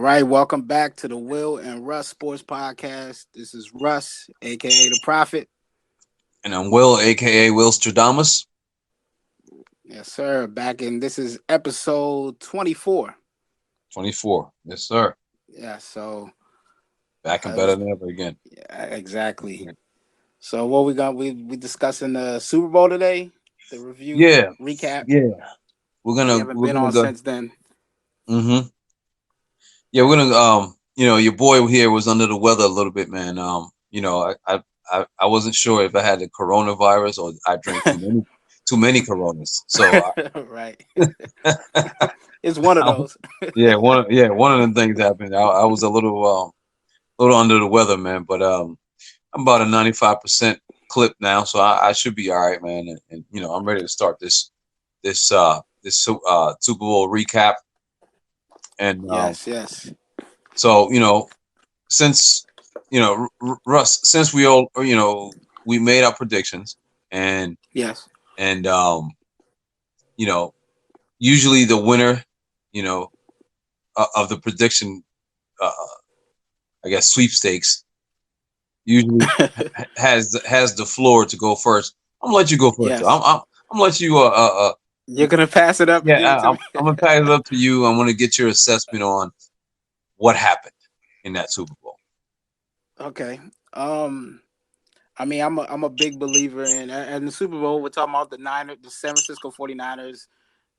right, welcome back to the Will and Russ Sports Podcast. This is Russ, aka the Prophet. And I'm Will, aka Will Stradamus. Yes, sir. Back in this is episode 24. 24. Yes, sir. Yeah, so Back and better as than ever again. yeah, exactly. So what we got? We discussing the Super Bowl today. The review Yeah, recap. yeah. We're We gonna haven't we're been gonna on go. since then. Mm-hmm. Yeah, we're gonna your boy here was under the weather a little bit, man. I wasn't sure if I had the coronavirus or I drank too many Coronas. So Right. It's one of those. one of them things happened. I was a little under the weather, man. But I'm about a 95% clip now, so I should be all right, man. And I'm ready to start this Super Bowl recap. And Yes, yes. so since Russ, since we all we made our predictions, and Yes. and you know usually the winner you know of the prediction, uh, I guess sweepstakes, usually has the floor to go first. I'm gonna let you go first. Yes. I'm gonna let you. You're gonna pass it up and Yeah, give it to me. I'm gonna pass it up to you. I'm gonna get your assessment on what happened in that Super Bowl. Okay. Um I mean, I'm a big believer in the Super Bowl. We're talking about the San Francisco 49ers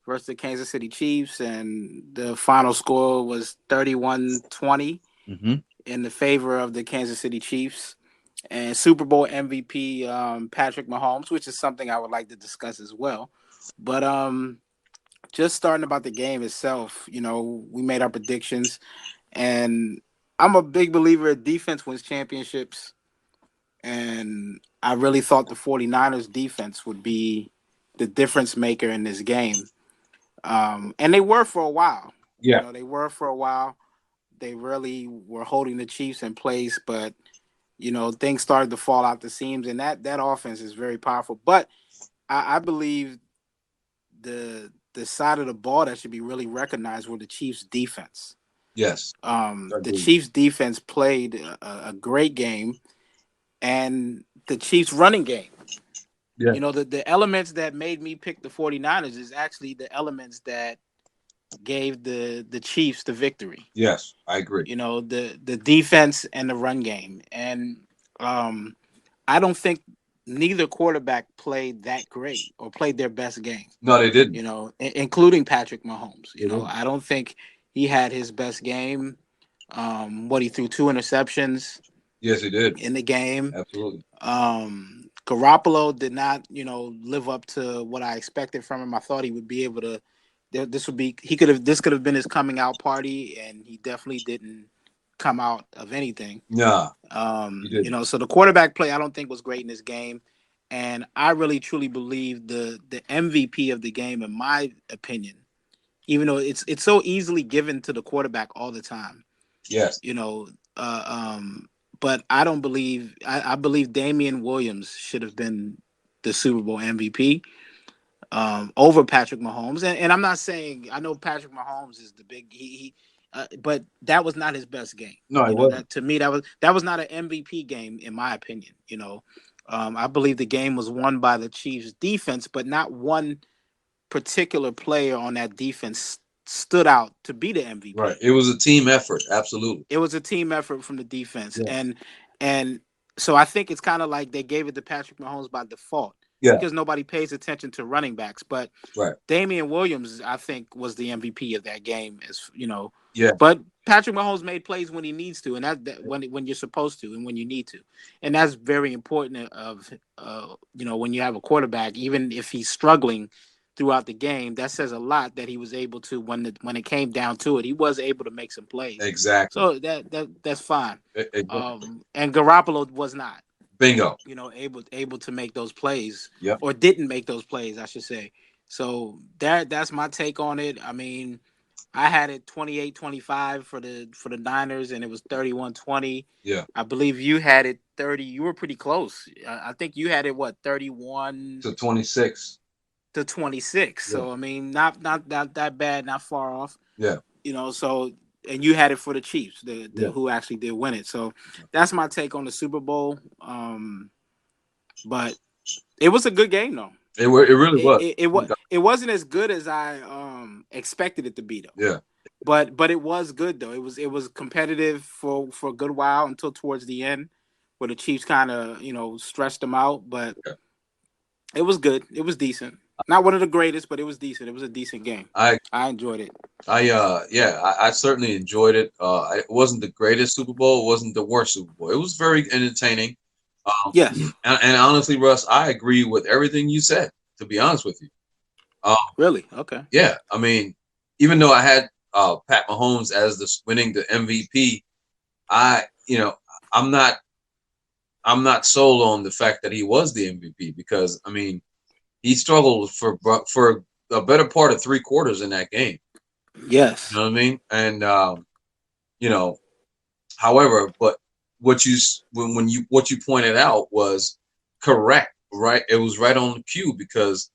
versus the Kansas City Chiefs, and the final score was 31-20 Hmm. in the favor of the Kansas City Chiefs. And Super Bowl MVP Patrick Mahomes, which is something I would like to discuss as well. But just starting about the game itself, we made our predictions, and I'm a big believer in defense wins championships. And I really thought the 49ers defense would be the difference maker in this game. And they were for a while. Yeah. They were for a while. They really were holding the Chiefs in place, but things started to fall out the seams, and that offense is very powerful. But I believe the side of the ball that should be really recognized were the Chiefs' defense. Yes. The Agreed. Chiefs' defense played a great game, and the Chiefs' running game. Yeah. The elements that made me pick the 49ers is actually the elements that gave the Chiefs the victory. Yes, I agree. The defense and the run game. And um, I don't think neither quarterback played that great or played their best game, No, they didn't. including Patrick Mahomes. They didn't. I don't think he had his best game. He threw two interceptions Yes, they did. in the game. Absolutely. Garoppolo did not, live up to what I expected from him. I thought he would be able to. This could have been his coming out party, and he definitely didn't come out of anything. Nah, he didn't. So the quarterback play I don't think was great in this game, and I really truly believe the MVP of the game, in my opinion, even though it's so easily given to the quarterback all the time, Yes. you know, uh, um, but I don't believe I believe Damian Williams should have been the Super Bowl MVP over Patrick Mahomes. And I'm not saying I know Patrick Mahomes is the big but that was not his best game. No, it wasn't. That to me that was not an MVP game in my opinion. I believe the game was won by the Chiefs defense, but not one particular player on that defense stood out to be the Right. MVP. It was a team effort. Absolutely. It was a team effort from the defense, Yeah. and so I think it's kind of like they gave it to Patrick Mahomes by default Yeah. because nobody pays attention to running backs. But Right. Damian Williams, I think, was the MVP of that game. Yeah. But Patrick Mahomes made plays when he needs to, and that when you're supposed to, and when you need to, and that's very important. When you have a quarterback, even if he's struggling throughout the game, that says a lot that he was able to when it came down to it, he was able to make some plays. Exactly. So that's fine. Exactly. And Garoppolo was not, Bingo. able to make those plays Yep. or didn't make those plays, I should say. So that's my take on it. I mean, I had it 28-25 for the Niners, and it was 31-20. Yeah. I believe you had it 30. You were pretty close. I think you had it 31 To 26. to 26. Yeah. So I mean, not that bad, not far off. Yeah. So and you had it for the Chiefs, the Yeah. who actually did win it. So that's my take on the Super Bowl. But it was a good game though. It really was. It wasn't as good as I expected it to be though. Yeah. But it was good though. It was competitive for a good while until towards the end, where the Chiefs kind of stretched them out. But Yeah. it was good. It was decent. Not one of the greatest, but it was decent. It was a decent game. I enjoyed it. I certainly enjoyed it. It wasn't the greatest Super Bowl. It wasn't the worst Super Bowl. It was very entertaining. Yes. And honestly, Russ, I agree with everything you said. To be honest with you, Really? Okay. yeah. I mean, even though I had Pat Mahomes as winning the MVP, I you know I'm not sold on the fact that he was the MVP because I mean he struggled for a better part of 3 quarters in that game. Yes. You know what I mean? And you know, however, but what you pointed out was correct, right? It was right on the cue because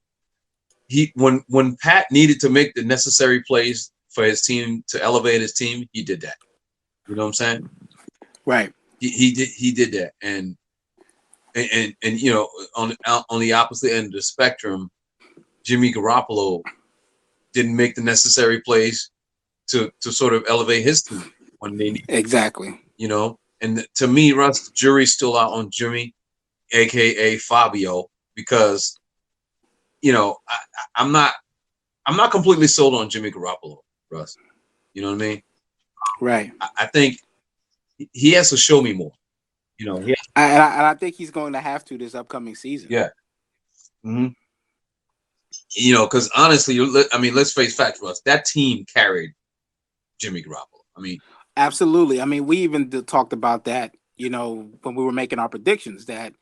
when Pat needed to make the necessary plays for his team to elevate his team, he did that. You know what I'm saying? Right. He did that, and on the opposite end of the spectrum, Jimmy Garoppolo didn't make the necessary plays to sort of elevate his team when they need. Exactly. And to me, Russ, the jury's still out on Jimmy, aka Fabio, because I'm not completely sold on Jimmy Garoppolo, Russ. You know what I mean? Right. I think he has to show me more. And I think he's going to have to this upcoming season. Yeah. Mm-hmm. Because honestly, let's face facts, Russ. That team carried Jimmy Garoppolo. I mean, absolutely. I mean, we even talked about that. When we were making our predictions, that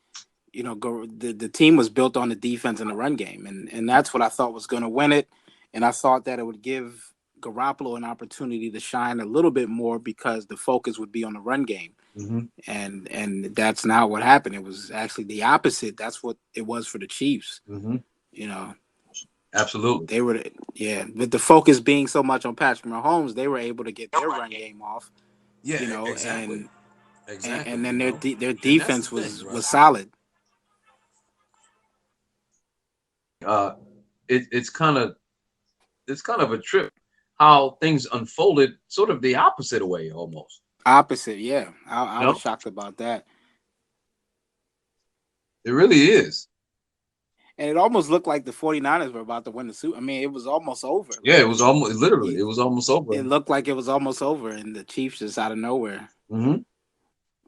the team was built on the defense and the run game, and that's what I thought was going to win it. And I thought that it would give Garoppolo an opportunity to shine a little bit more because the focus would be on the run game. mm-hmm. And that's not what happened. It was actually the opposite. That's what it was for the Chiefs. Mm-hmm. Absolutely. They were, with the focus being so much on Patrick Mahomes, they were able to get their run game off. Yeah, exactly. And then their defense was solid. It's kind of a trip how things unfolded, sort of the opposite way almost. Opposite, yeah. I was shocked about that. It really is. And it almost looked like the 49ers were about to win the Super. I mean, it was almost over. Yeah, it was almost literally. It was almost over. It looked like it was almost over, and the Chiefs just out of nowhere. Mm-hmm.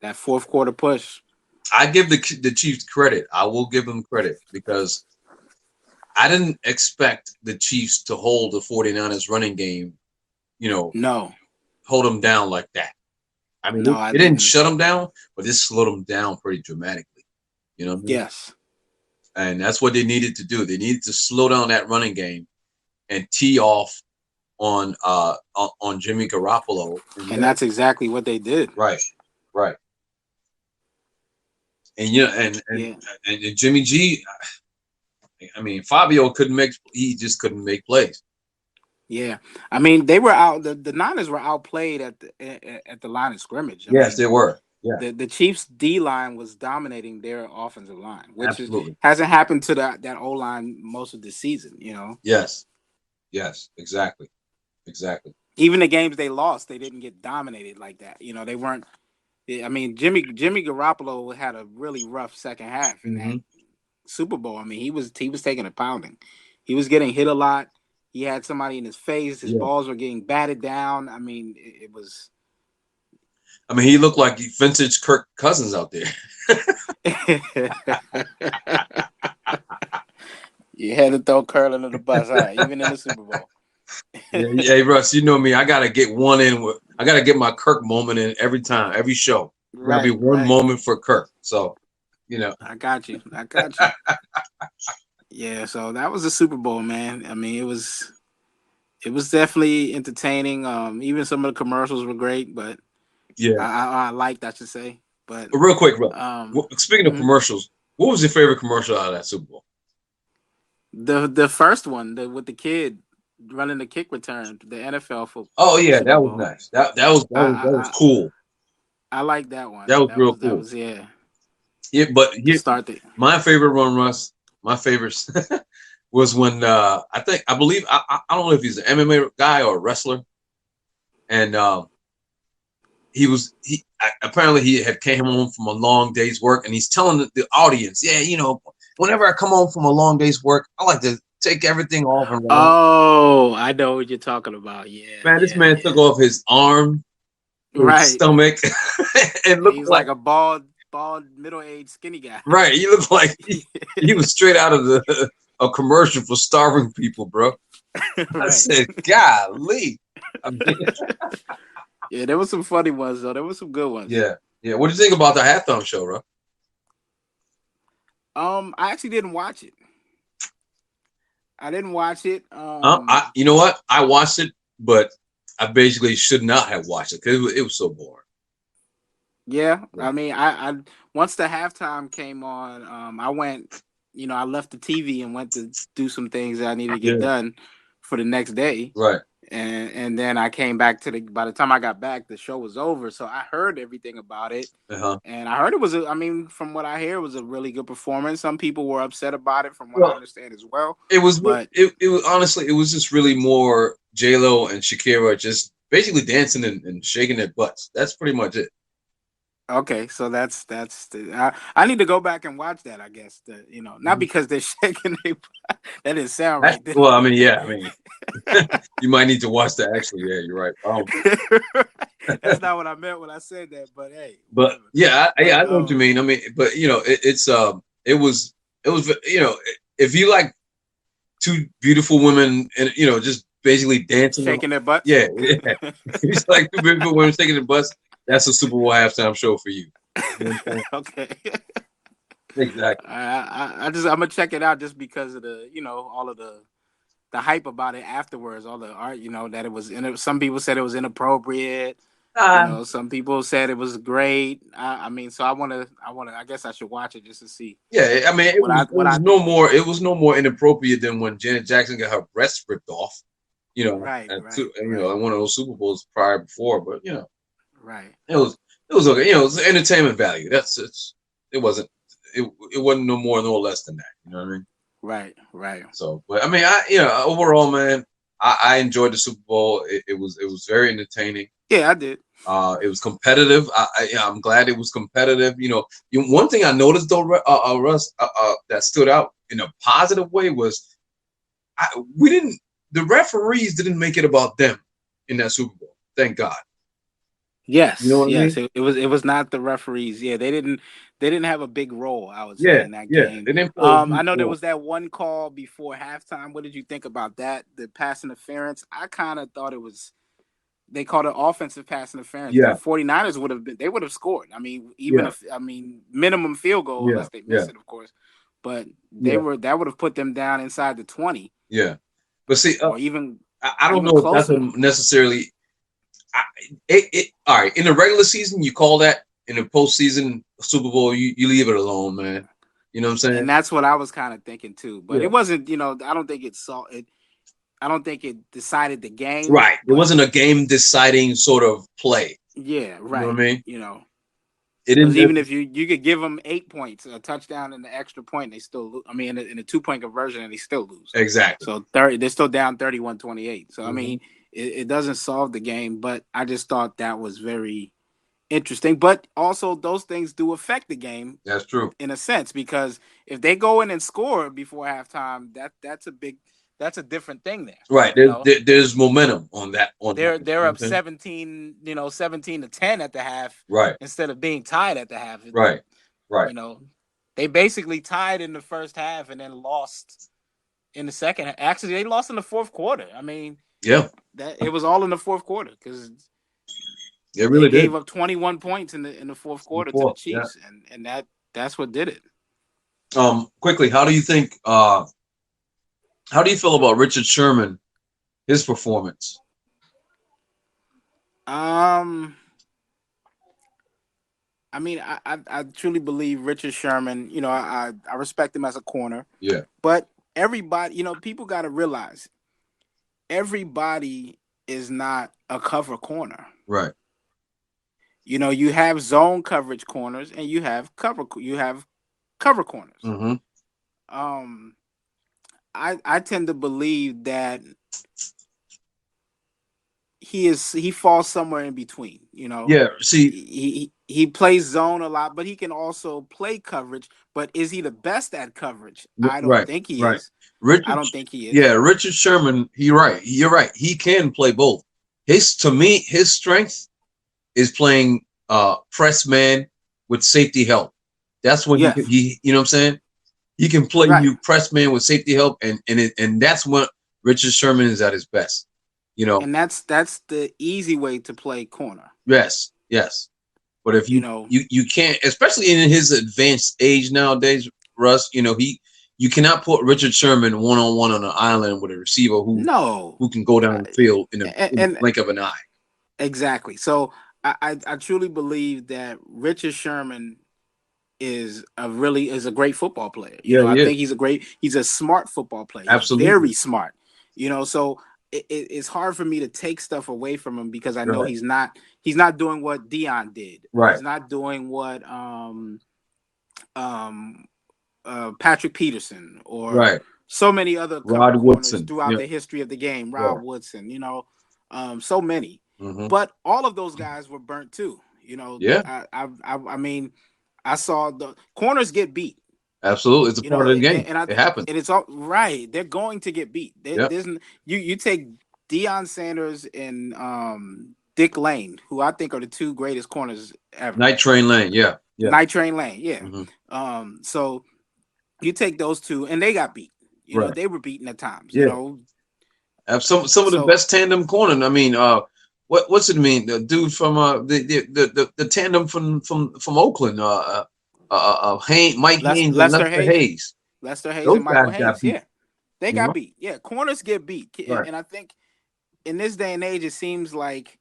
That fourth quarter push. I give the Chiefs credit. I will give them credit because I didn't expect the Chiefs to hold the 49ers running game, No. Hold them down like that. I mean, it didn't shut them down, but it slowed them down pretty dramatically. You know what I mean? Yes. And that's what they needed to do. They needed to slow down that running game and tee off on Jimmy Garoppolo. And that's exactly what they did. Right. And Jimmy G, I mean, Fabio he just couldn't make plays. Yeah. I mean, they were out. The Niners were outplayed at the line of scrimmage. Yes, they were. Yeah. The Chiefs' D line was dominating their offensive line, which hasn't happened to that O line most of the season. Yes, exactly. Even the games they lost, they didn't get dominated like that. They weren't. I mean, Jimmy Garoppolo had a really rough second half in that Super Bowl. I mean, he was taking a pounding. He was getting hit a lot. He had somebody in his face. His balls were getting batted down. I mean, it was. I mean, he looked like vintage Kirk Cousins out there. You had to throw Curl under the bus, huh? Even in the Super Bowl. Hey, Russ, you know me. I gotta get one in. I gotta get my Kirk moment in every time, every show. Gotta be one moment for Kirk. So, I got you. Yeah. So that was the Super Bowl, man. I mean, it was definitely entertaining. Even some of the commercials were great, but. Yeah, I liked, I should say. But real quick, bro. Speaking of commercials, what was your favorite commercial out of that Super Bowl? The first one, with the kid, running the kick return, the NFL for Oh yeah, Super that was Bowl. nice. That was I cool. I like that one. That was real That cool. was yeah Yeah, but to here, start the. my favorite run, Russ. My favorite was when I believe I don't know if he's an MMA guy or a wrestler, and apparently he had came home from a long day's work, and he's telling the audience, yeah, whenever I come home from a long day's work, I like to take everything off and run. Oh, I know what you're talking about. Yeah, Man, this yeah, man took yeah. off his arm, his Right. stomach, and And looked he's like like a bald, middle-aged, skinny guy. right. He looked like he was straight out of a commercial for starving people, bro. I Right. said, golly. I mean, Yeah, there was some funny ones though. There was some good ones. yeah, yeah. What do you think about the halftime show, bro? I actually didn't watch it. I didn't watch it. You know what? I watched it, but I basically should not have watched it because it was so boring. Yeah, Yeah. I mean, I once the halftime came on, I went, I left the TV and went to do some things that I needed to get Yeah. done for the next day, Right. and then I came back to the. By the time I got back, the show was over, so I heard everything about it, Uh-huh. and I heard it was. I mean, from what I hear, it was a really good performance. Some people were upset about it, from what I Well, understand as well. it was But it was honestly it was just really more J Lo and Shakira just basically dancing and shaking their butts. That's pretty much it. okay, so I need to go back and watch that. I guess not Mhm. because they're shaking their that didn't sound That's right. Did well, I mean, yeah, I mean, you might need to watch that. Actually, yeah, you're right. That's not what I meant when I said that. But hey, But whatever. yeah, I But know what you mean. I mean, but it was if you like two beautiful women and just basically dancing. shaking their butts. Yeah, yeah. It's like two beautiful women shaking the bus. That's a Super Bowl halftime show for you. You know what I'm Okay. saying? Exactly. I'm gonna check it out just because of the all of the hype about it afterwards. All the art, that it was. Some people said it was inappropriate. Uh, Some people said it was great. I mean, so I want to. I guess I should watch it just to see yeah, I mean, what I no think. more. It was no more inappropriate than when Janet Jackson got her breast ripped off. Right, right, right, At one of those Super Bowls prior before, but right, it was okay. It was entertainment value. It wasn't it wasn't no more no less than that. You know what I mean? right, right. So, but I mean, overall, man, I enjoyed the Super Bowl. It was very entertaining. Yeah, I did. It was competitive. I'm glad it was competitive. One thing I noticed though, Russ, that stood out in a positive way was we didn't. The referees didn't make it about them in that Super Bowl. Thank God. You know Yes, what I yes. mean? It was not the referees. Yeah, they didn't have a big role, I would say, Yeah, in that yeah. game. They didn't play a I huge know there role. was that one call before halftime. What did you think about that? The pass interference. I kind of thought it was they called it offensive pass interference. The Yeah, 49ers would have scored. I mean, even yeah, if minimum field goal yeah, unless they yeah, miss it, of course. But yeah, that would have put them down inside the 20 yeah. But see, or even I don't even know if that's closer. necessarily. All right. In the regular season, you call that. In the postseason Super Bowl, you leave it alone, man. You know what I'm And saying? that's what I was kind of thinking too. But Yeah. it wasn't, I don't think it saw it. I don't think it decided the game. Right. It But wasn't a game deciding sort of play. yeah, You know what right. I mean? It Because didn't. even if you could give them 8 points, a touchdown and the extra point, they still lose. I mean, in a 2 point conversion, and they still lose. Exactly. So 30, they're still down 31-28. So I Hmm. mean, it doesn't solve the game, but I just thought that was very interesting. But also, those things do affect the game That's true. in a sense because if they go in and score before halftime, that's a different thing there. Right. You know, There's momentum on that. On that. they're You know up what I'm saying? 17-10 at the half Right. instead of being tied at the half. Right. Right. You know, they basically tied in the first half and then lost in the second. Actually, they lost in the fourth quarter. I mean, Yeah. that it was all in the fourth quarter because It they really did. gave up 21 points in the fourth In the quarter to the fourth. Yeah. Chiefs, and that's what did it. Quickly, how do you think? How do you feel about Richard Sherman? His performance. Um, I mean, I truly believe Richard Sherman. I respect him as a corner, Yeah. but everybody, people got to realize everybody is not a cover corner. Right. You have zone coverage corners and you have cover corners. Mm-hmm. Um, I tend to believe that he falls somewhere in between. Yeah. See. He plays zone a lot, but he can also play coverage. But is he the best at coverage? I don't Right. think he Right. is. I Richard. don't think he is. Yeah. Richard Sherman. You're right. He can play both. To me, his strength is playing press man with safety help. That's when Yes. you know what I'm saying? He can play Right. you press man with safety help, and that's when Richard Sherman is at his best. And that's the easy way to play corner. Yes, yes. But if You you know, you can't, especially in his advanced age nowadays, Russ, you cannot put Richard Sherman one-on-one on an island with a receiver no. who can go down the field in a And blink of an eye. exactly. So I truly believe that Richard Sherman is a great football player. Yeah, I he is. think he's a smart football player. He's Absolutely. very smart. So it's hard for me to take stuff away from him because I know Right. he's not doing what Dion did. Right. He's not doing what Patrick Peterson or Right. so many other cover Rod corners Woodson. throughout Yeah. the history of the game. Yeah. Rob Woodson, so many. Mm-hmm. But all of those guys were burnt too. Yeah. I mean, I saw the corners get beat. Absolutely. It's a part of the game. And It happens. it's all right. They're going to get beat. Yep. You take Deion Sanders and Dick Lane, who I think are the two greatest corners ever. Night Train Lane. Yeah. Yeah. Night Train Lane. Yeah. Mm-hmm. So you take those two, and they got beat. Right. They were beaten at times. Yeah. Have some of the best tandem corner. I mean, what's it mean? The dude from the tandem from Oakland, Mike Haynes and Lester Lester Hayes. Lester Hayes Those and Michael guys got Hayes. beat. Yeah, they got beat. Yeah, corners get beat, Right. and I think in this day and age, it seems like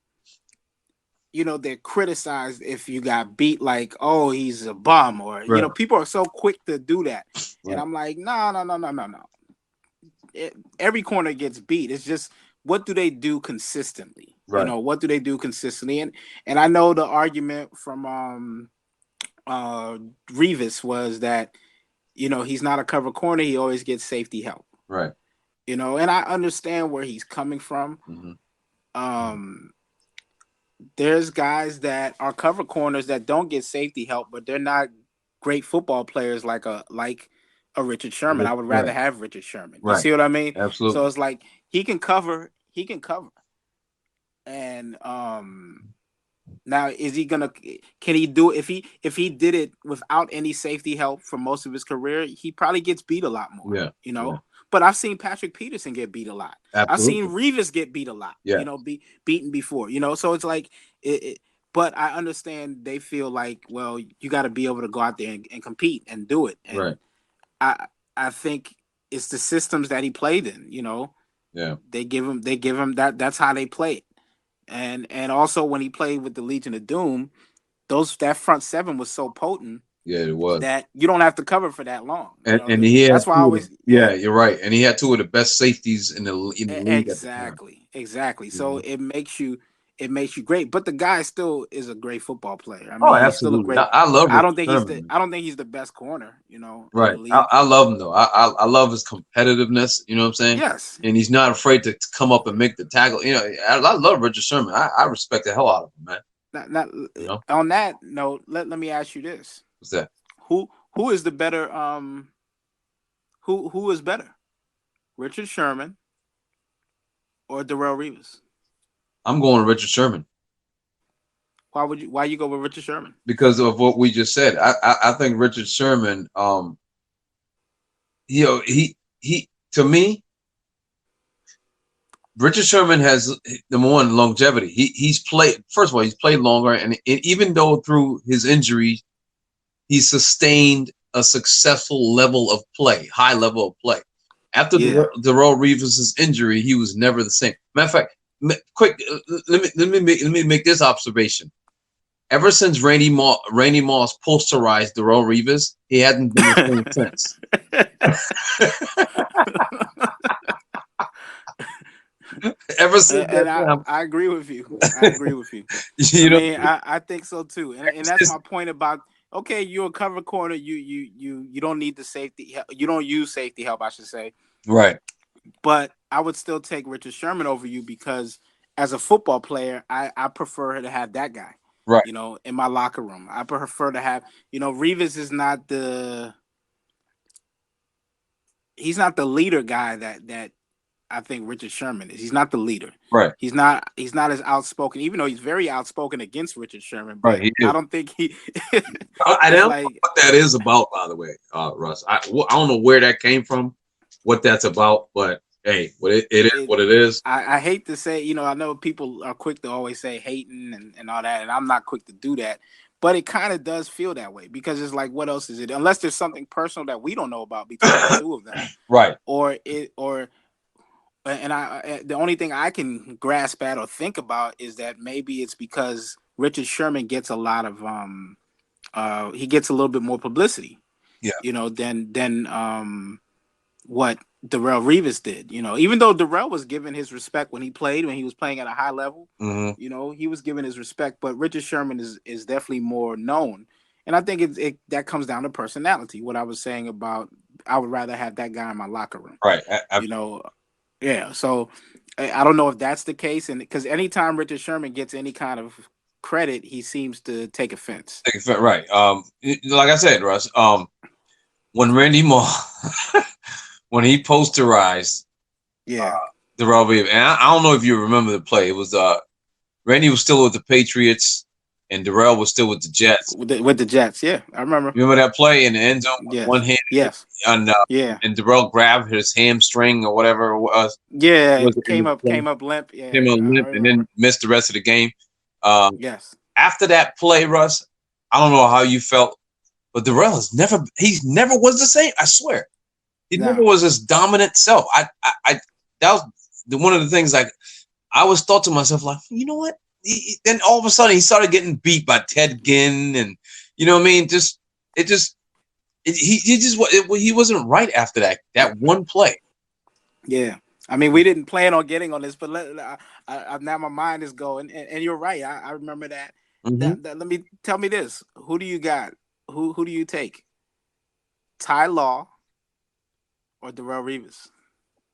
they're criticized if you got beat, like, oh, he's a bum, or Right. people are so quick to do that, Right. and I'm like, no. Every corner gets beat. It's just, what do they do consistently? Right. What do they do consistently? And I know the argument from Revis was that he's not a cover corner. He always gets safety help. Right. And I understand where he's coming from. Mm-hmm. There's guys that are cover corners that don't get safety help, but they're not great football players like a Richard Sherman. I would rather have Richard Sherman. You see what I mean? Absolutely. So it's like he can cover. And now is he gonna? Can he do it? If he did it without any safety help for most of his career, he probably gets beat a lot more. Yeah. Yeah. But I've seen Patrick Peterson get beat a lot. Absolutely. I've seen Revis get beat a lot. Yeah. Be beaten before. So it's like but I understand they feel like, well, you got to be able to go out there and compete and do it. And right. I think it's the systems that he played in. Yeah. They give him that. That's how they play it. And also when he played with the Legion of Doom, that front seven was so potent. Yeah, it was. That you don't have to cover for that long. And he had that's why I always. Yeah, you're right. And he had two of the best safeties in the league. Exactly. So it makes you great. But the guy still is a great football player. I mean, absolutely. He's still a great. I love. I don't think he's the best corner. Right. I love him though. I love his competitiveness. You know what I'm saying? Yes. And he's not afraid to come up and make the tackle. I love Richard Sherman. I respect the hell out of him, man. On that note, let me ask you this. What's that? Who is the better? Who is better, Richard Sherman or Darrelle Revis? I'm going Richard Sherman. Why you go with Richard Sherman? Because of what we just said. I think Richard Sherman. He to me, Richard Sherman has, number one, longevity. He's played. First of all, he's played longer, and even though through his injury, he sustained a successful level of play, high level of play. After Darrelle Revis' injury, he was never the same. Matter of fact, quick, let me make this observation. Ever since Randy Moss posterized Darrelle Revis, he hasn't been the same since. Ever since And that time, I agree with you. I agree with you. I you know, mean, I think so too. And it's that's just my point about okay, you're a cover corner. You don't need the safety. You don't use safety help, I should say. right, But I would still take Richard Sherman over you because as a football player, I prefer to have that guy. right, You know, in my locker room, I prefer to have. You know, Revis is not the he's not the leader guy that I think Richard Sherman is. He's not the leader. right, He's not as outspoken, even though he's very outspoken against Richard Sherman. right. But He I is. don't think he. I It's don't know like what that is about, by the way, Russ. I don't know where that came from, what that's about, but hey, it is it. what it is. I hate to say, you know, I know people are quick to always say hating and all that, and I'm not quick to do that. But it kind of does feel that way because it's like, what else is it? Unless there's something personal that we don't know about between the two of them, Right, or and the only thing I can grasp at or think about is that maybe it's because Richard Sherman gets a lot of he gets a little bit more publicity, yeah, you know, than what Darrell Revis did. You know, even though Darrell was given his respect when he played, when he was playing at a high level, hmm, you know, he was given his respect. But Richard Sherman is definitely more known, and I think that comes down to personality. What I was saying about I would rather have that guy in my locker room. right. You know, yeah. So I don't know if that's the case, and because anytime Richard Sherman gets any kind of credit, he seems to take offense. Right. Like I said, Russ. When Randy Moss, when he posterized Yeah, the Robbie, and I don't know if you remember the play. It was Randy was still with the Patriots, and Darrell was still with the Jets. with the Jets. Yeah, I remember. Remember that play in the end zone with Yes, one hand, yes, and yeah, and Darrell grabbed his hamstring or whatever it was. yeah. Was It in the play, came up limp. Yeah, came on I limp, and then remember. missed the rest of the game. Uh, Yes, After that play, Russ, I don't know how you felt, but Darrell he's never was the same. I swear, he never no, was his dominant self. I that was one of the things. Like I always thought to myself, like, you know what? Then all of a sudden he started getting beat by Ted Ginn, and you know what I mean. He wasn't right after that one play. yeah. I mean, we didn't plan on getting on this, but now my mind is going, and you're right. I remember that. Hmm. Let me tell me this: who do you got? Who do you take? Ty Law or Darrell Revis?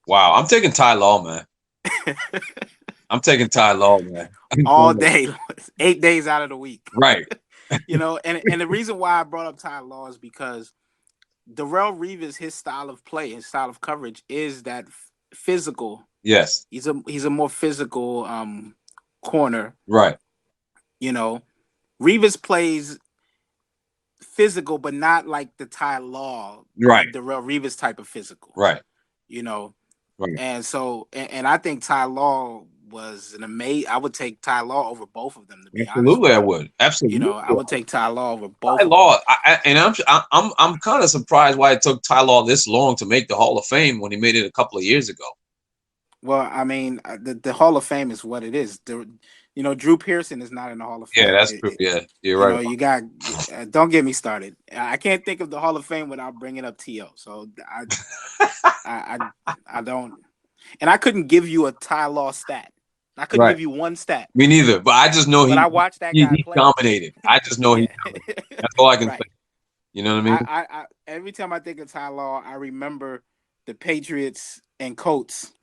Wow, I'm taking Ty Law, man. I'm taking Ty Law, man. All day, 8 days out of the week. Right. You know, and the reason why I brought up Ty Law is because Darrell Revis, his style of play, his style of coverage is that physical. Yes. He's a more physical corner. Right. You know, Revis plays physical, but not like the Ty Law, Right. Darrell Revis type of physical. Right. You know, Right. and so and I think Ty Law was an amazing. I would take Ty Law over both of them, to be honest Absolutely, with I you. would. You Absolutely. know, I would take Ty Law over Ty both of them. Law, and I'm kind of surprised why it took Ty Law this long to make the Hall of Fame when he made it a couple of years ago. Well, I mean, the Hall of Fame is what it is. You know, Drew Pearson is not in the Hall of Yeah, Fame. that's true. Yeah, you're You right. know, you got. Don't get me started. I can't think of the Hall of Fame without bringing up To. So I don't, and I couldn't give you a Ty Law stat. I couldn't Right. give you one stat. Me neither. But I just know But I watched that guy he play. dominated. I just know he Yeah, dominated. That's all I can say. right. You know what I mean? I every time I think of Ty Law, I remember the Patriots and Colts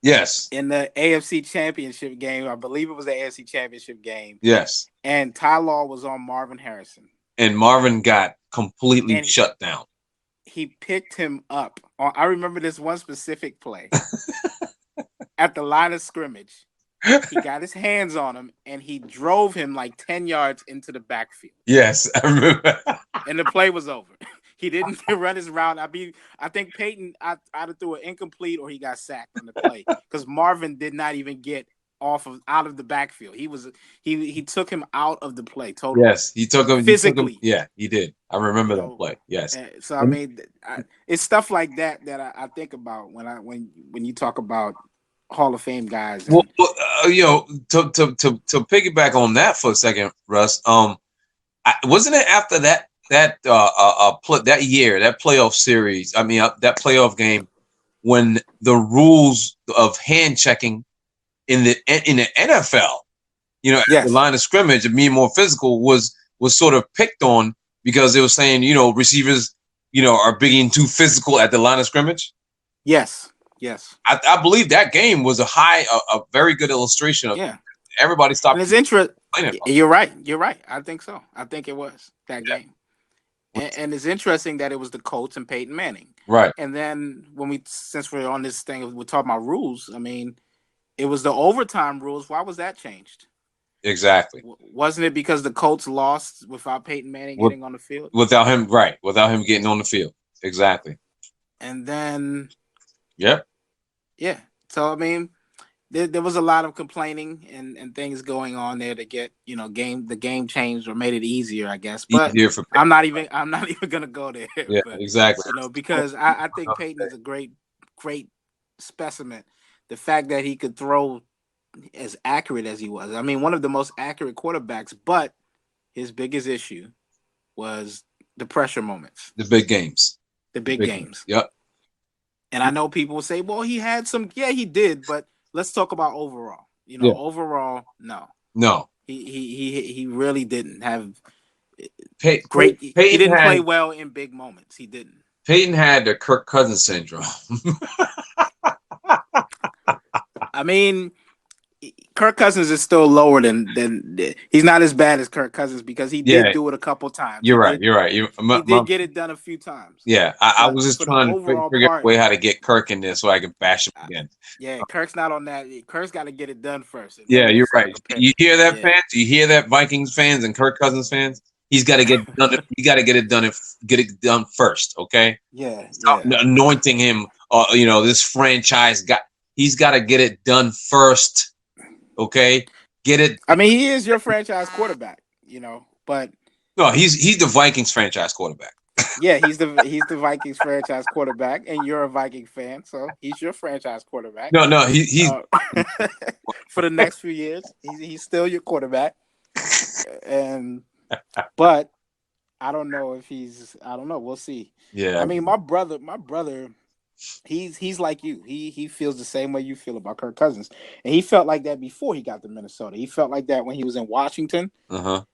Yes. in the AFC Championship game. I believe it was the AFC Championship game, Yes. and Ty Law was on Marvin Harrison, And Marvin got completely and shut down. he picked him up. I remember this one specific play at the line of scrimmage. He got his hands on him, and he drove him like 10 yards into the backfield. Yes, I remember. And the play was over. He didn't run his route. I think Peyton either threw an incomplete or he got sacked on the play because Marvin did not even get out of the backfield. He took him out of the play totally. Yes, he took him physically. Yeah, he did. I remember You that know, play. Yes. so I mean, it's stuff like that I think about when you talk about Hall of Fame guys. Well, you know, to piggyback on that for a second, Russ. Wasn't it after that year, that playoff series? I mean, that playoff game when the rules of hand checking in the NFL, at the Yes. line of scrimmage and being more physical was sort of picked on because they were saying, receivers, are being too physical at the line of scrimmage. Yes. Yes. I believe that game was a very good illustration of everybody And stopped it's interesting. complaining about You're right. You're right. I think so. I think it was that it. game. And it's interesting that it was the Colts and Peyton Manning. Right. And then since we're on this thing, we're talking about rules. I mean, it was the overtime rules. Why was that changed? Exactly. Wasn't it because the Colts lost without Peyton Manning getting on the field? Without him getting on the field. Exactly. And then, yeah. So I mean, there was a lot of complaining and things going on there to get the game changed or made it easier, I guess. But Easier for I'm not even gonna go there. Yeah, but, exactly. Because I think Peyton is a great specimen. The fact that he could throw as accurate as he was. I mean, one of the most accurate quarterbacks, but his biggest issue was the pressure moments. The big games. The big games. Yep. And I know people will say, well, he had some. Yeah, he did. But let's talk about overall. Overall, no. No. He really didn't have great. He didn't play well in big moments. He didn't. Peyton had the Kirk Cousins syndrome. I mean, Kirk Cousins is still lower than he's not as bad as Kirk Cousins because he did do it a couple times. You're right. He did get it done a few times. Yeah, I was just trying to figure out a way how to get Kirk in there so I can bash him again. Yeah, Kirk's not on that. Kirk's got to get it done first. Yeah, you're right. You hear that, fans? You hear that, Vikings fans and Kirk Cousins fans? He's got to get it done. He got to get it done first. Okay. Yeah. Stop anointing him. This franchise he's got to get it done first. Okay, get it. I mean, he is your franchise quarterback, but no, he's the Vikings franchise quarterback. Yeah, he's the Vikings franchise quarterback, and you're a Viking fan, so he's your franchise quarterback. No, he's for the next few years, he's still your quarterback, but I don't know if I don't know. We'll see. Yeah, I mean, my brother. He's like you. He feels the same way you feel about Kirk Cousins, and he felt like that before he got to Minnesota. He felt like that when he was in Washington, and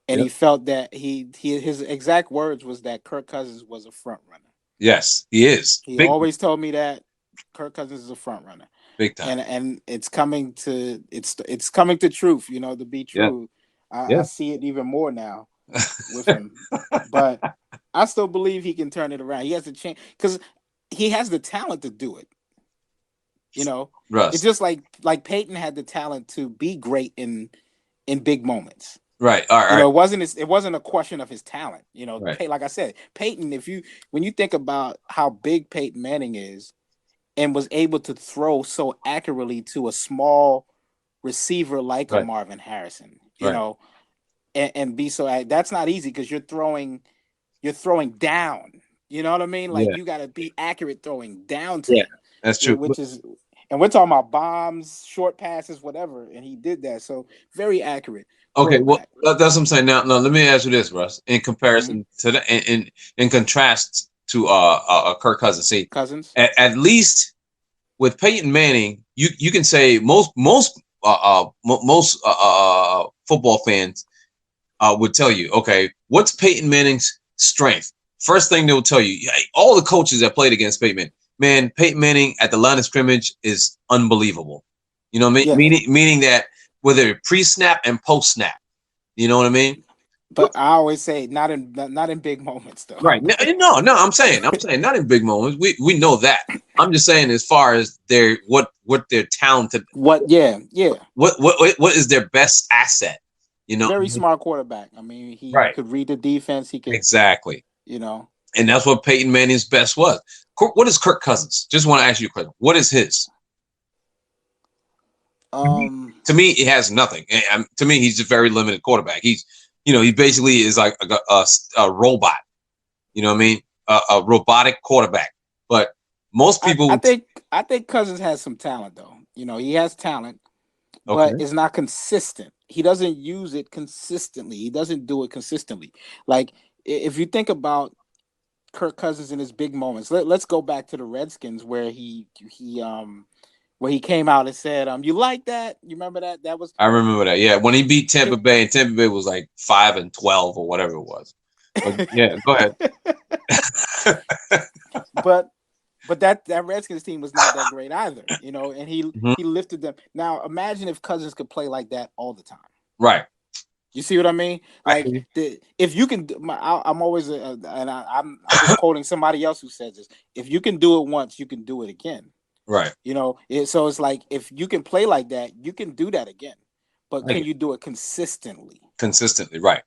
he felt that his exact words was that Kirk Cousins was a front runner. Yes, he is. He always told me that Kirk Cousins is a front runner, big time, and it's coming to truth. To be true. Yeah. I see it even more now with him, but I still believe he can turn it around. He has a chance because he has the talent to do it. Russ. It's just like Peyton had the talent to be great in big moments. Right. All right. It wasn't a question of his talent. Right. Like I said, Peyton. When you think about how big Peyton Manning is, and was able to throw so accurately to a small receiver like a Marvin Harrison, and be so that's not easy because you're throwing down. You know what I mean? Like you got to be accurate throwing down to him. That's true. And we're talking about bombs, short passes, whatever, and he did that. So very accurate. Okay, well that's what I'm saying. Now, let me ask you this, Russ. In comparison to the, in contrast to Kirk Cousins, see, at least with Peyton Manning, you can say most football fans would tell you, okay, what's Peyton Manning's strength? First thing they'll tell you, all the coaches that played against Peyton Manning at the line of scrimmage is unbelievable. Meaning that whether pre-snap and post-snap, you know what I mean? But I always say not in big moments though. Right? No. I'm saying not in big moments. We know that. I'm just saying as far as what their talented. What? Yeah. What is their best asset? Very smart quarterback. I mean, he could read the defense. He could exactly. And that's what Peyton Manning's best was. What is Kirk Cousins? Just want to ask you a question. What is his? To me, he has nothing. To me, he's a very limited quarterback. He's, he basically is like a robot. You know what I mean? A robotic quarterback. But most people, I think Cousins has some talent, though. He has talent, but it's not consistent. He doesn't use it consistently. He doesn't do it consistently. Like if you think about Kirk Cousins in his big moments. Let's go back to the Redskins where he came out and said, "You like that? You remember that? That was I remember that. Yeah, when he beat Tampa it, Bay, and Tampa Bay was like 5-12 or whatever it was. But yeah, go ahead. but that Redskins team was not that great either, and Mhm. he lifted them. Now imagine if Cousins could play like that all the time. Right. You see what I mean? I Like hear you. if you can, I'm always, I'm just quoting somebody else who says this. If you can do it once, you can do it again. Right. So it's like if you can play like that, you can do that again. But I can get you do it consistently? consistently. Right.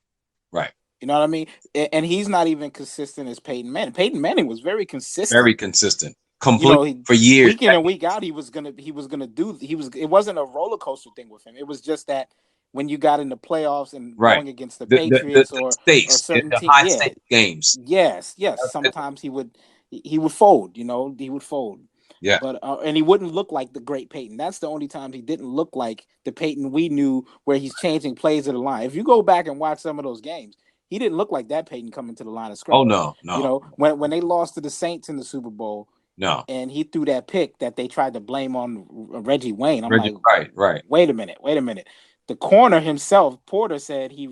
Right. You know what I mean? And he's not even consistent as Peyton Manning. Peyton Manning was very consistent. Very consistent. Complete for years. Week in and week out, he was gonna do. It wasn't a roller coaster thing with him. It was just that when you got in the playoffs and Right. going against the The Patriots or stakes, certain the teams, high yeah, stake games. yes. Sometimes he would fold. He would fold. Yeah. But and he wouldn't look like the great Peyton. That's the only time he didn't look like the Peyton we knew, where he's changing plays of the line. If you go back and watch some of those games, he didn't look like that Peyton coming to the line of Oh scrimmage. no. When they lost to the Saints in the Super Bowl, No. and he threw that pick that they tried to blame on Reggie Wayne. I'm Reggie, like, right. Wait a minute. The corner himself, Porter, said he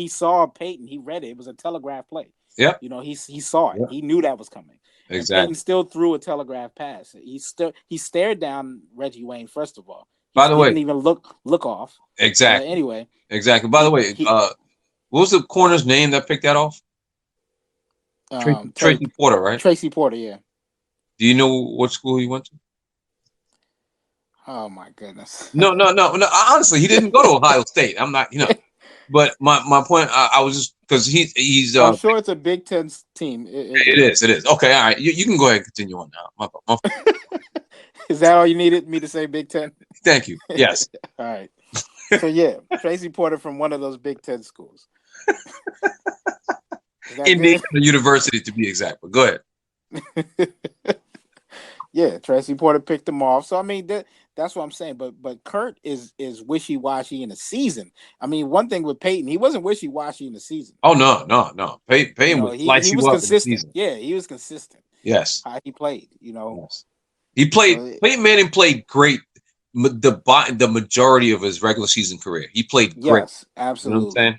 saw Peyton. He read it. It was a telegraph play. Yep. He saw it. Yep. He knew that was coming. Exactly. And Peyton still threw a telegraph pass. He stared down Reggie Wayne. First of all, By the way, didn't even look off. exactly. Anyway, exactly. By the way, what was the corner's name that picked that off? Tracy Porter, right? Tracy Porter, yeah. Do you know what school he went to? Oh my goodness. No. Honestly, he didn't go to Ohio State. I'm not, But my point, I was just because he's. I'm sure it's a Big Ten team. It is. Okay, all right. You can go ahead and continue on now. My Is that all you needed me to say, Big Ten? Thank you. Yes. All right. So yeah, Tracy Porter from one of those Big Ten schools. Indiana University, to be exact. But go ahead. Yeah, Tracy Porter picked him off. So I mean that's what I'm saying. But Kurt is wishy-washy in the season. I mean, one thing with Peyton, he wasn't wishy-washy in the season. Oh no. Peyton would slice he you was up consistent. in the season. Yeah, he was consistent. Yes. How he played, Yes. He played. Peyton Manning played great. The majority of his regular season career, he played great. Yes, absolutely. You know what I'm saying?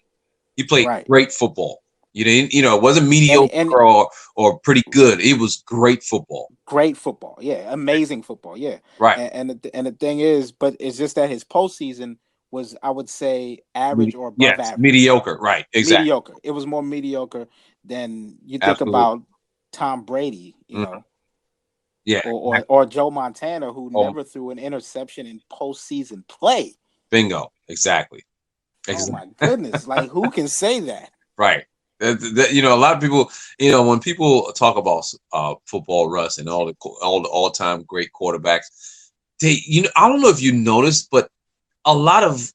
He played great football. You didn't, it wasn't mediocre or pretty good. It was great football. Great football, yeah, amazing football, yeah. Right. And the thing is, but it's just that his postseason was, I would say, average or above average. Mediocre. Right. Exactly. Mediocre. It was more mediocre than you think about Tom Brady, Yeah. Or Joe Montana, who never threw an interception in postseason play. Bingo. Exactly. Oh my goodness! Like, who can say that? Right. A lot of people, when people talk about football, Russ, and all the all-time great quarterbacks, I don't know if you noticed, but a lot of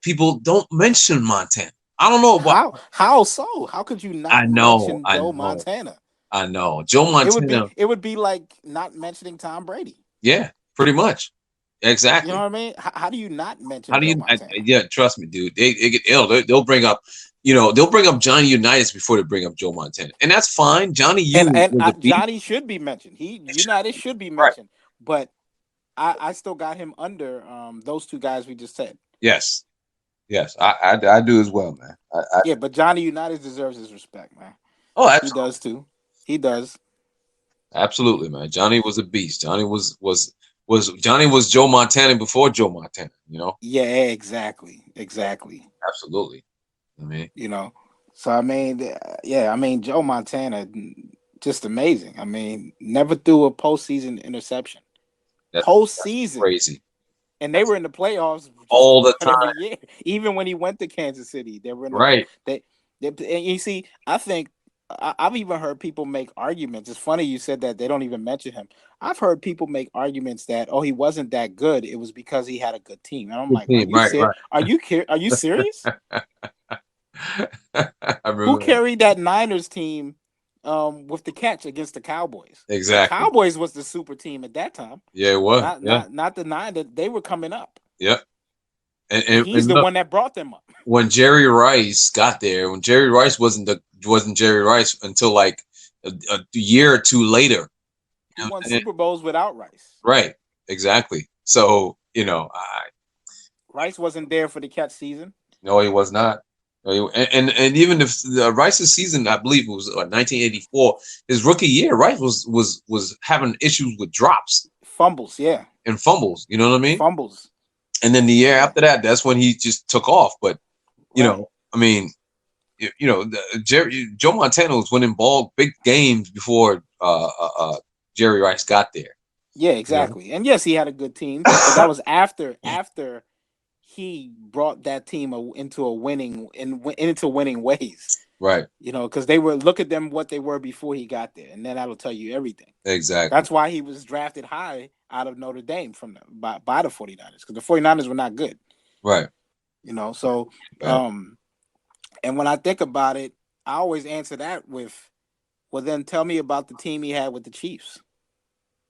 people don't mention Montana. I don't know why. How so? How could you not mention Joe Montana? I know. Joe Montana. It would be like not mentioning Tom Brady. Yeah, pretty much. Exactly. You know what I mean? How do you not mention? Yeah, trust me, dude. They get ill. They'll bring up, they'll bring up Johnny Unitas before they bring up Joe Montana, and that's fine. Johnny Johnny should be mentioned. Unitas should be mentioned, but I still got him under those two guys we just said. Yes, I do as well, man. Yeah, but Johnny Unitas deserves his respect, man. Oh, absolutely. He does too. He does. Absolutely, man. Johnny was a beast. Johnny was Joe Montana before Joe Montana, Yeah, exactly. Absolutely. I mean, so I mean, Joe Montana, just amazing. I mean, never threw a postseason interception. Postseason, crazy. And they were in the playoffs all the time. Every year. Even when he went to Kansas City, they were in the and you see, I think I've even heard people make arguments. It's funny you said that they don't even mention him. I've heard people make arguments that he wasn't that good. It was because he had a good team. And I'm like, are you serious? Who carried that Niners team with the catch against the Cowboys? Exactly. The Cowboys was the super team at that time. Yeah, it was. Not the Niners. They were coming up. Yep. And he's the one that brought them up. When Jerry Rice got there, when Jerry Rice wasn't Jerry Rice until like a year or two later. He You know what won I'm saying? Super Bowls without Rice. Right. Exactly. So Rice wasn't there for the catch season. no, he was not. No, and even if Rice's season, I believe it was 1984, his rookie year, Rice was having issues with drops Fumbles, yeah. and fumbles. You know what I mean? Fumbles. And then the year Yeah. after that, that's when he just took off. But Right. I mean, Joe Montana was winning big games before Jerry Rice got there. Yeah, exactly. And yes, he had a good team, but that was after he brought that team into winning ways. Right. Because they were look at them what they were before he got there, and then that'll tell you everything. Exactly. That's why he was drafted high out of Notre Dame by the 49ers, because the 49ers were not good. Right. So and when I think about it, I always answer that with, well, then tell me about the team he had with the Chiefs.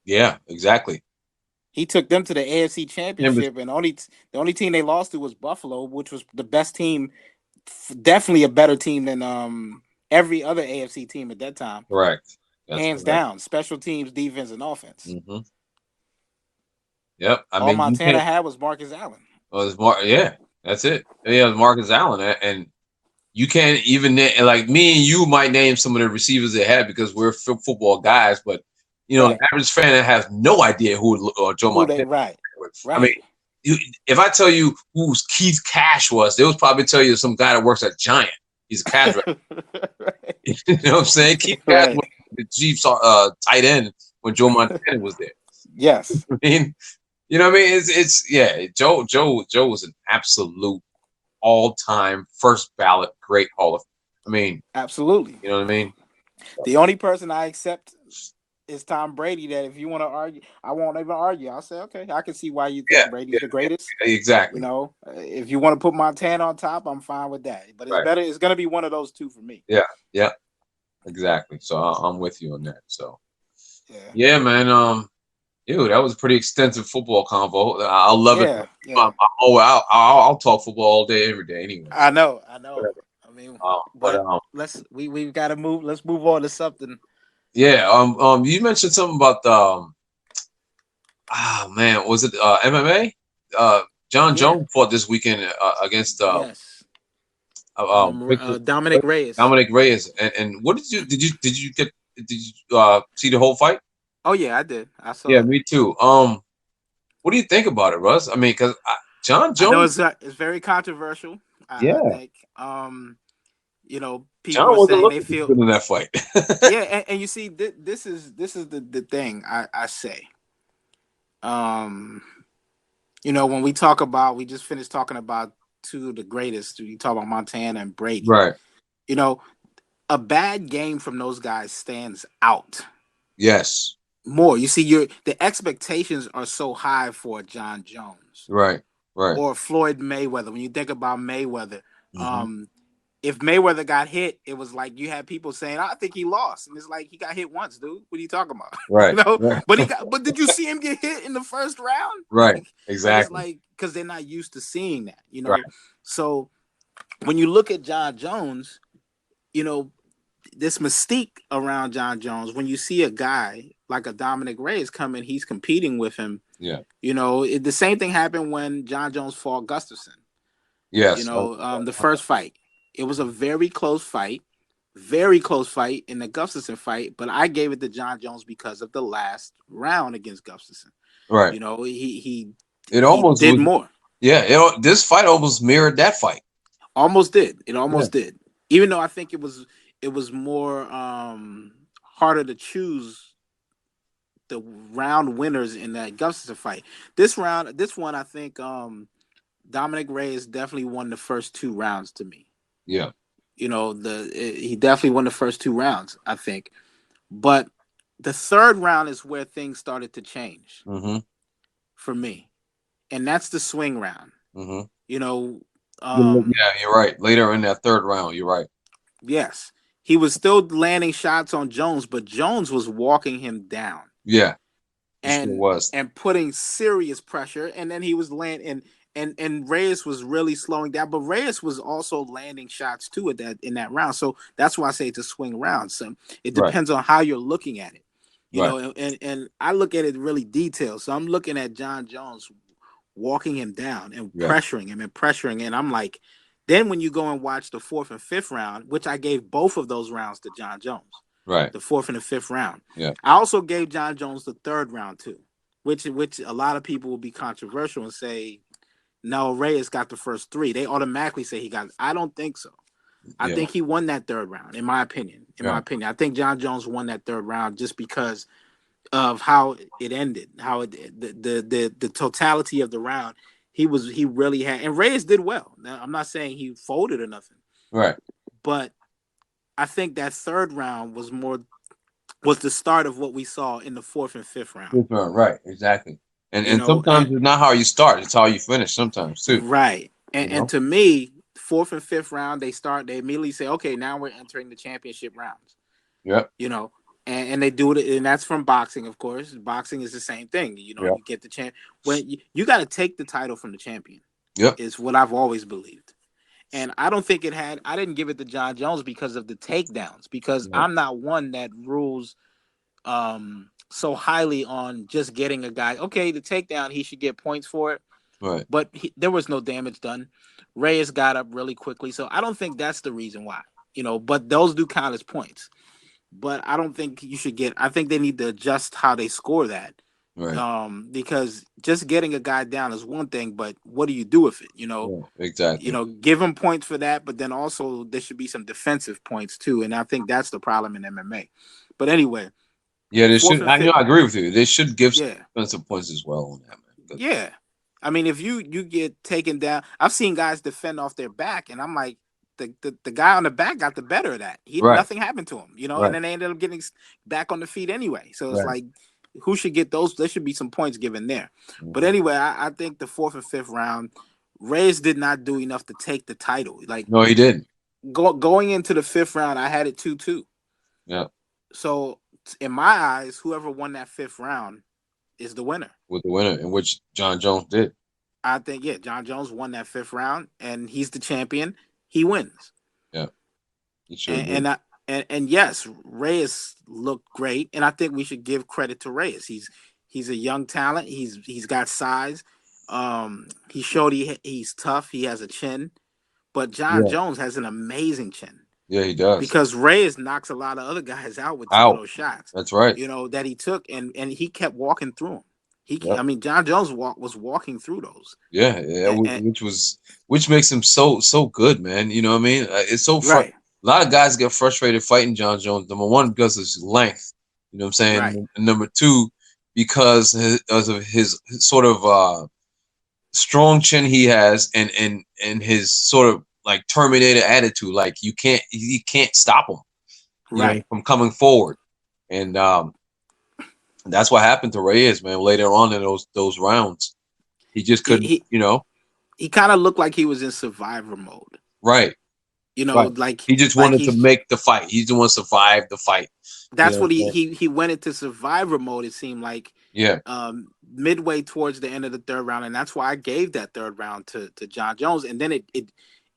Yeah, exactly. He took them to the AFC Championship, and the only team they lost to was Buffalo, which was the best team, definitely a better team than every other AFC team at that time. Correct. Hands down, special teams, defense, and offense. Mm-hmm. Yep. All Montana had was Marcus Allen. Yeah, that's it. Yeah, it was Marcus Allen, and you can't even, like, me and you might name some of the receivers they had because we're football guys, but the average fan that has no idea who Joe Montana was. Right. I mean, if I tell you who Keith Cash was, they would probably tell you some guy that works at Giant. He's a cash right. You know what I'm saying? Keith Cash was the Chiefs tight end when Joe Montana was there. Yes. I mean, you know what I mean? Joe was an absolute all-time first ballot great absolutely. You know what I mean? The only person I accept is Tom Brady. That if you want to argue, I won't even argue. I'll say, okay, I can see why you think Brady's the greatest. Exactly. If you want to put Montana on top, I'm fine with that. But it's better. It's going to be one of those two for me. Yeah, exactly. So I'm with you on that. So yeah, man. Dude, that was a pretty extensive football convo. I'll love it. Yeah. I'll talk football all day, every day. Anyway. I know. Whatever. I mean, but we've got to move. Let's move on to something. Yeah. You mentioned something about was it MMA? Jon Jones fought this weekend against Dominick Reyes. Dominick Reyes. And what did you see the whole fight? Oh yeah, I did. I saw. Yeah, me too. What do you think about it, Russ? I mean, because Jon Jones, I know it's very controversial. I think. People John are saying they feel good in that fight. Yeah, and you see, this is the thing I say. When we talk about, we just finished talking about two of the greatest. You talk about Montana and Brady, right? A bad game from those guys stands out. Yes. More. You see, the expectations are so high for Jon Jones, right, or Floyd Mayweather. When you think about Mayweather, if Mayweather got hit, it was like you had people saying, "I think he lost," and it's like he got hit once, dude. What are you talking about? Right. Right. But did you see him get hit in the first round? Right. Exactly. It's like because they're not used to seeing that, Right. So when you look at Jon Jones, this mystique around Jon Jones, when you see a guy like a Dominick Reyes come in, he's competing with him. Yeah. The same thing happened when Jon Jones fought Gustafsson. Yes. The first fight, it was a very close fight in the Gustafsson fight, but I gave it to Jon Jones because of the last round against Gustafsson. Right. He almost did more. Yeah. This fight almost mirrored that fight. Almost did. It almost did. Even though I think it was more harder to choose the round winners in that Gustafsson fight. This one, I think Dominick Reyes definitely won the first two rounds to me. Yeah. He definitely won the first two rounds, I think. But the third round is where things started to change for me. And that's the swing round. Mm-hmm. Yeah, you're right. Later in that third round, you're right. Yes. He was still landing shots on Jones, but Jones was walking him down. Yeah. And putting serious pressure. And then he was landing, and Reyes was really slowing down, but Reyes was also landing shots too at that in that round. So that's why I say it's a swing round. So it Right. depends on how you're looking at it, Right. and I look at it really detailed. So I'm looking at Jon Jones walking him down and Yeah. pressuring, and I'm like, then when you go and watch the fourth and fifth round, which I gave both of those rounds to Jon Jones, Right. the fourth and the fifth round. Yeah. I also gave Jon Jones the third round too, which a lot of people will be controversial and say no, Reyes got the first three. They automatically say he got it. I don't think so. I Yeah. think he won that third round, in my opinion. I think Jon Jones won that third round just because of how it ended, how the totality of the round. He really had, and Reyes did well. Now, I'm not saying he folded or nothing, Right. but I think that third round was the start of what we saw in the fourth and fifth round. Right. Exactly. You And know, sometimes it's not how you start; it's how you finish. Sometimes too. right. You And know. to me, fourth and fifth round, they immediately say, okay, now we're entering the championship rounds. Yep. You know, and they do it, and that's from boxing, of course. Boxing is the same thing. You know, Yep. you get the champ when you got to take the title from the champion. Yep. Is what I've always believed. And I don't think I didn't give it to Jon Jones because of the takedowns, because Right. I'm not one that rules so highly on just getting a guy. Okay, the takedown, he should get points for it. Right. But there was no damage done. Reyes got up really quickly, so I don't think that's the reason why. But those do count as points. But I don't think you should get. I think they need to adjust how they score that. Right. Because just getting a guy down is one thing, but what do you do with it? Yeah, exactly. Give him points for that, but then also there should be some defensive points too, and I think that's the problem in MMA. But anyway, Yeah, they fourth should. and fifth, I agree with you. They should give some yeah, defensive points as well on that, man. yeah. I mean, if you get taken down, I've seen guys defend off their back, and I'm like, the guy on the back got the better of that. Right. Nothing happened to him, and Right. then they ended up getting back on the feet anyway. So it's Right. like, who should get those? There should be some points given there. But Mhm. anyway, I think the fourth and fifth round, Reyes did not do enough to take the title. Like, No, he didn't. going into the fifth round, I had it 2-2. Yeah. So in my eyes, whoever won that fifth round is the winner. With the winner, in which Jon Jones did. I think, yeah, Jon Jones won that fifth round, and he's the champion. He wins. Yeah. He sure did. And yes, Reyes looked great, and I think we should give credit to Reyes. He's a young talent. He's got size. He showed he's tough. He has a chin, but Jon Yeah. Jones has an amazing chin. Yeah, he does. Because Reyes knocks a lot of other guys out with some of Out. those shots. That's right. That he took, and he kept walking through them. Yep. I mean, Jon Jones was walking through those. Yeah, which makes him so good, man. You know what I mean? It's so right. A lot of guys get frustrated fighting Jon Jones. Number one, because of his length. You know what I'm saying? Right. And number two, because of his sort of strong chin he has, and his sort of like Terminator attitude. Like you can't stop him, right, from coming forward. And that's what happened to Reyes, man. Later on in those rounds, he just couldn't. He kind of looked like he was in survivor mode. Right. Right. Like he just wanted to make the fight. He just want to survive the fight. That's what he went into survivor mode. It seemed like, yeah. Midway towards the end of the third round, and that's why I gave that third round to Jon Jones, and then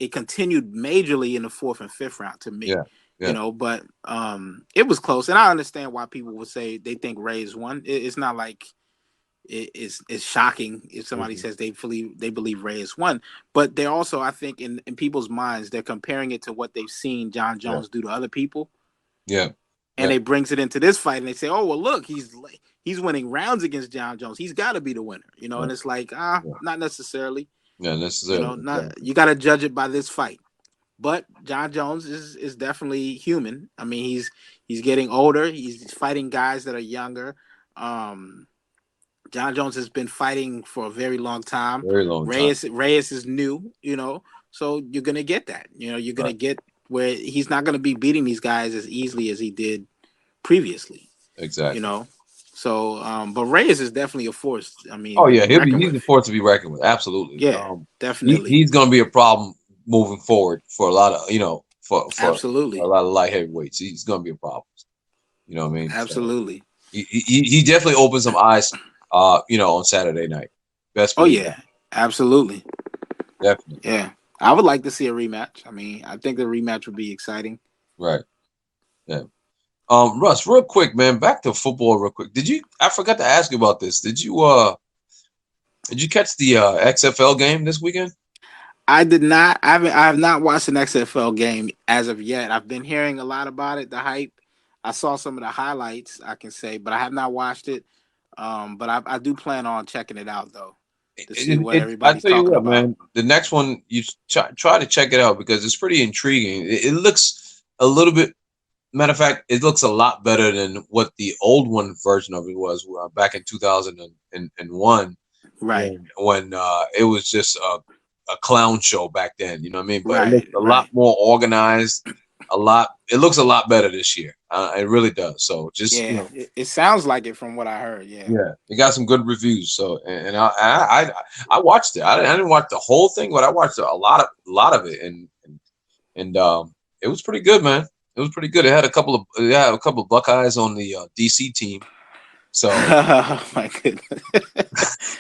it continued majorly in the fourth and fifth round to me. Yeah. But it was close, and I understand why people would say they think Reyes won. It's not like it's shocking if somebody says they believe Reyes won, but they're also, I think, in people's minds, they're comparing it to what they've seen Jon Jones do to other people. Yeah. And they brings it into this fight, and they say, "Oh well, look, he's winning rounds against Jon Jones. He's got to be the winner, And it's like, not necessarily. Not necessarily. You got to judge it by this fight. But Jon Jones is definitely human. I mean, he's getting older. He's fighting guys that are younger. Jon Jones has been fighting for a very long time. Very long time. Reyes is new, so you're gonna get that. You're gonna get where he's not gonna be beating these guys as easily as he did previously. Exactly. So but Reyes is definitely a force. I mean, he's a force to be reckoned with. Absolutely. Yeah, definitely. He's gonna be a problem moving forward for a lot of for absolutely a lot of light heavyweights. He's gonna be a problem. You know what I mean? Absolutely. So he definitely opened some eyes. On Saturday night. Best. Oh yeah, Absolutely. Definitely. Yeah. I would like to see a rematch. I mean, I think the rematch would be exciting. Right. Yeah. Russ, real quick, man, back to football real quick. I forgot to ask you about this. Did you catch the XFL game this weekend? I did not. I have not watched an XFL game as of yet. I've been hearing a lot about it, the hype. I saw some of the highlights, I can say, but I have not watched it. But I do plan on checking it out though to see what I everybody's tell you talking what, about. man, the next one try to check it out because it's pretty intriguing. It looks a little bit. Matter of fact, it looks a lot better than what the old one version of it was back in 2001 Right, when it was just a clown show back then. You know what I mean? But it right, looks a lot right. more organized. It looks a lot better this year. It really does. So just Yeah, it sounds like it from what I heard. Yeah. yeah, it got some good reviews. So and I watched it. I didn't watch the whole thing, but I watched a lot of it, and it was pretty good, man. It was pretty good. It had a couple of Buckeyes on the DC team. So Oh my goodness.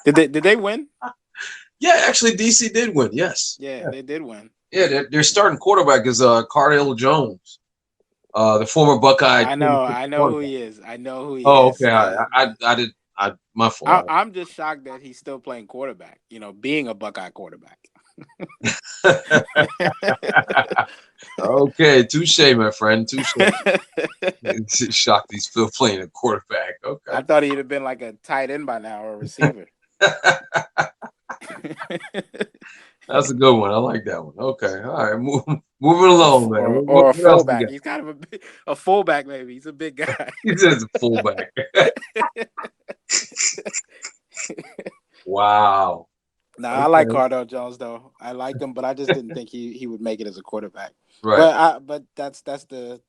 Did they win? yeah, actually DC did win. Yes, Yeah, yeah, they did win. yeah. Their starting quarterback is Cardale Jones, the former Buckeye I know who cornerback. he is. I know who he Oh, is. okay. I did. My fault. I'm just shocked that he's still playing quarterback. Being a Buckeye quarterback. Okay, touche, my friend. Touche. Shocked he's still playing a quarterback. Okay. I thought he'd have been like a tight end by now or a receiver. That's a good one. I like that one. Okay. All right. Moving along, man. What, or a what else we fullback. got? He's kind of a fullback, maybe. He's a big guy. He says a fullback. Wow. Nah, I like Okay. Cardell Jones though. I like him, but I just didn't think he would make it as a quarterback. Right. But that's the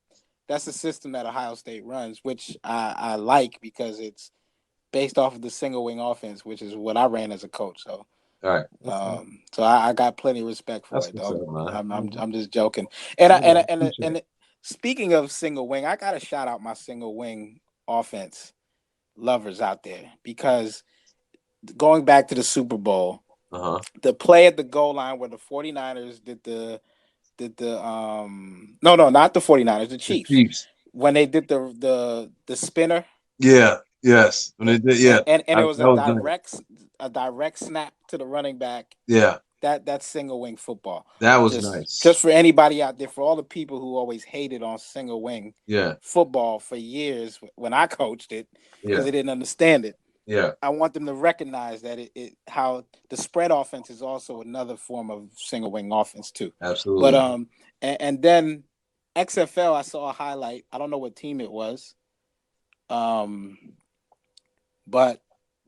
system that Ohio State runs, which I like because it's based off of the single wing offense, which is what I ran as a coach. So All right. Okay. I got plenty of respect for That's it what's though. up, man. I'm just joking. And I, Yeah, and I- and appreciate it. and speaking of single wing, I gotta shout out my single wing offense lovers out there because going back to the Super Bowl, Uh-huh. the play at the goal line where the 49ers did the no, not the 49ers, the The Chiefs, Chiefs. when they did the spinner. Yeah. Yes. When they did, yeah. And it was That was nice. a direct snap to the running back. Yeah. That's single wing football. That was Just nice. for anybody out there, for all the people who always hated on single wing Yeah. football for years when I coached it because Yeah. they didn't understand it. Yeah. I want them to recognize that it how the spread offense is also another form of single wing offense too. But Absolutely. and then XFL, I saw a highlight. I don't know what team it was. Um, but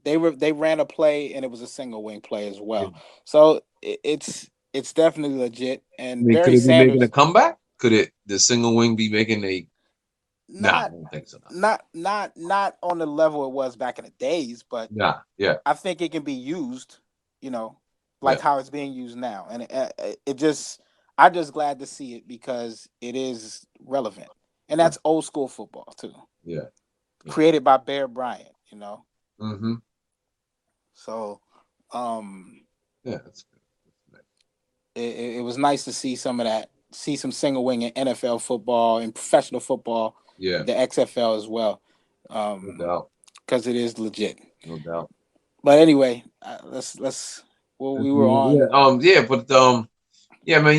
they ran a play and it was a single wing play as Yeah. well. So it's definitely legit. I And mean, could Barry it be making a Sanders, comeback? Could the single wing be making a? Nah, I not don't think so. No. not on the level it was back in the days, but Nah. Yeah. I think it can be used, Yeah. like how it's being used now. And it just I'm just glad to see it because it is relevant, and Right. that's old school football too, Yeah. Yeah. created by Bear Bryant. Mm-hmm. So um Yeah. That's good. That's it was nice to see some of that, see some single wing in NFL football and professional football, yeah. the XFL as well, No um, doubt. because it is legit. No doubt. But anyway, let's. Well, we were Yeah. on. Yeah. But yeah, man.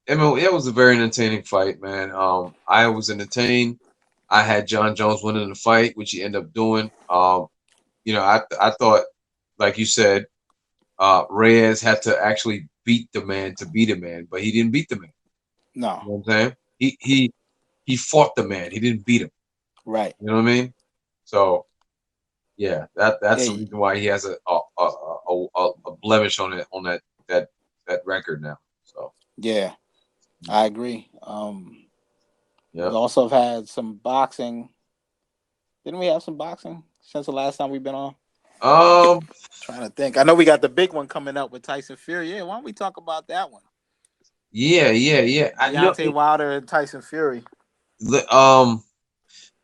I mean, it was a very entertaining fight, man. I was entertained. I had Jon Jones winning the fight, which he ended up doing. I thought, like you said, Reyes had to actually beat the man to beat a man, but he didn't beat the man. No, You know what I'm saying? He fought the man. He didn't beat him. right. You know what I mean? So yeah, that's the Yeah, reason why he has a blemish on it on that record now. So yeah, I agree. We yeah. also have had some boxing. Didn't we have some boxing since the last time we've been on? Um. Trying to think. I know we got the big one coming up with Tyson Fury. Yeah, why don't we talk about that one? Yeah. Yeah. Yeah. Deontay Wilder and Tyson Fury. Li- um.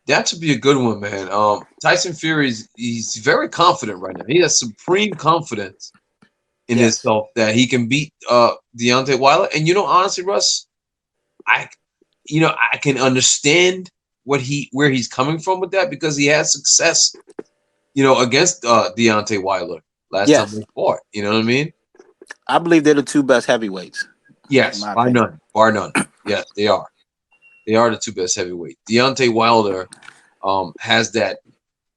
That should be a good one, man. Tyson Fury he's very confident right now. He has supreme confidence in Yes. himself that he can beat Deontay Wilder. And honestly, Russ, I I can understand where he's coming from with that because he had success, against Deontay Wilder last time Yes. they fought. You know what I mean? I believe they're the two best heavyweights, in Yes, my by opinion. none, bar none. Yes, they are. They are the two best heavyweight. Deontay Wilder has that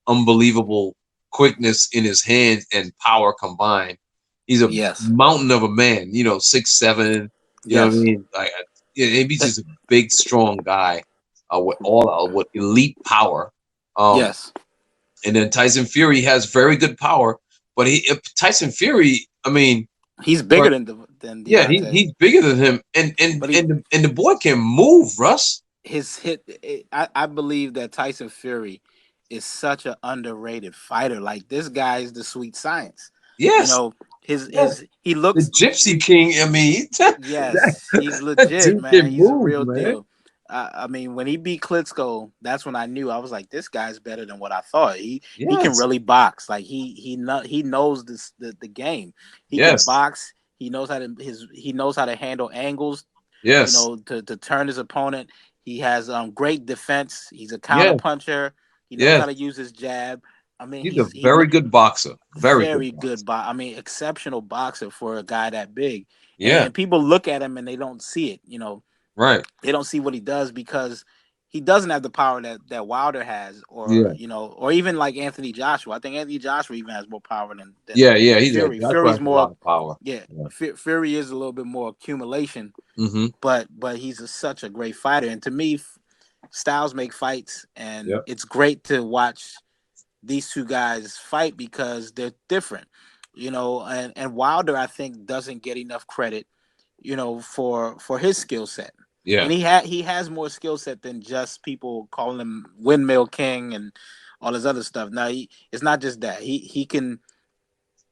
unbelievable quickness in his hands and power combined. He's a Yes. mountain of a man, 6'7". You know what I Yes. mean? Like, he's just a big, strong guy with elite power. Um, Yes. and then Tyson Fury has very good power, but Tyson Fury, I mean, He's bigger but than yeah, Deontay, he's bigger than him, and and but and the, and the boy can move, Russ. his hit. I believe that Tyson Fury is such an underrated fighter. Like this guy is the sweet science. You Yes, know, yes. he The looks. Gypsy King. I mean, Yes, he's that legit, dude man. can He's a move, real man. deal. I mean, when he beat Klitschko, that's when I knew. I was like, this guy's better than what I thought. He can Yes, really box. Like he knows the game. He can yes, box. He knows how to handle angles. yes, To turn his opponent. He has great defense. He's a counter yes, puncher. He knows how yes. to use his jab. I mean, He's a very good boxer. Very good very good boxer. I mean, exceptional boxer for a guy that big. Yeah, And people look at him and they don't see it. right. They don't see what he does because he doesn't have the power that Wilder has, or Yeah, or even like Anthony Joshua. I think Anthony Joshua even has more power than yeah, yeah. Fury. Joshua Fury's has a lot more, of power. yeah. Yeah. Fury is a little bit more accumulation, Mm-hmm. but he's such a great fighter. And to me, styles make fights, and Yep. it's great to watch these two guys fight because they're different. And Wilder, I think, doesn't get enough credit, for his skill set. Yeah. And he has more skill set than just people calling him windmill king and all this other stuff. Now it's not just that.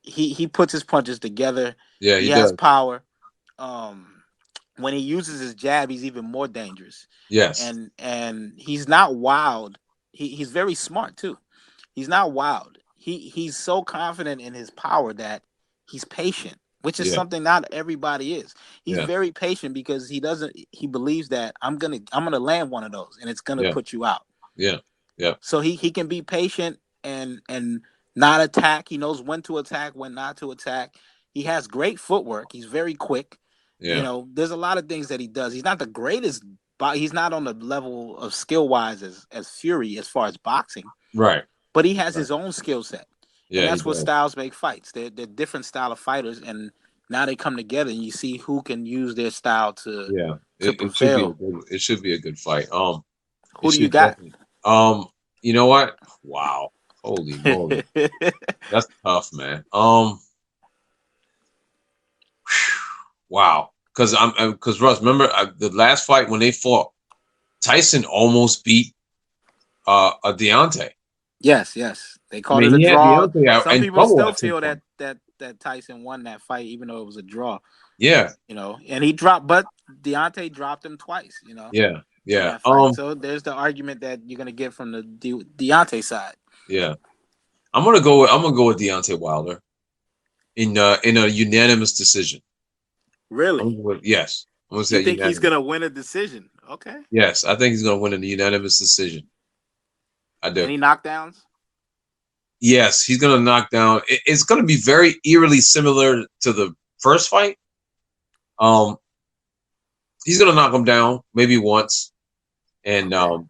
He puts his punches together. Yeah. He He has does. power. Um when he uses his jab, he's even more dangerous. Yes. And he's not wild. He's very smart too. He's not wild. He's so confident in his power that he's patient, which is Yeah. something not everybody is. He's Yeah. very patient because he believes that I'm gonna land one of those and it's gonna Yeah. put you out. Yeah. Yeah. So he can be patient and not attack. He knows when to attack, when not to attack. He has great footwork. He's very quick. Yeah. There's a lot of things that he does. He's not the greatest, but he's not on the level of skill wise as Fury as far as boxing, Right. but he has Right. his own skill set, and Yeah. He that's what does. styles make fights. They're different style of fighters, and now they come together, and you see who can use their style to Yeah. to It should be a prevail. good. It should be a good fight. It Who do you should got? definitely. You know what? Wow. Holy moly. That's tough, man. Wow. Because Russ, remember the last fight when they fought, Tyson almost beat a Deontay. Yes. They I called it mean, a he had draw. Deontay out Some in people trouble still at some feel point. that Tyson won that fight, even though it was a draw. Yeah, And he dropped, but Deontay dropped him twice. yeah, In yeah. that fight. So there's the argument that you're gonna get from the Deontay side. Yeah. I'm gonna go with Deontay Wilder in a unanimous decision. Really? Yes. I'm gonna You say think he's unanimous. gonna win a decision? Okay. Yes, I think he's gonna win in a unanimous decision. I do. Any knockdowns? Yes, he's gonna knock down. It's gonna be very eerily similar to the first fight. Um, he's gonna knock him down maybe once, and Okay.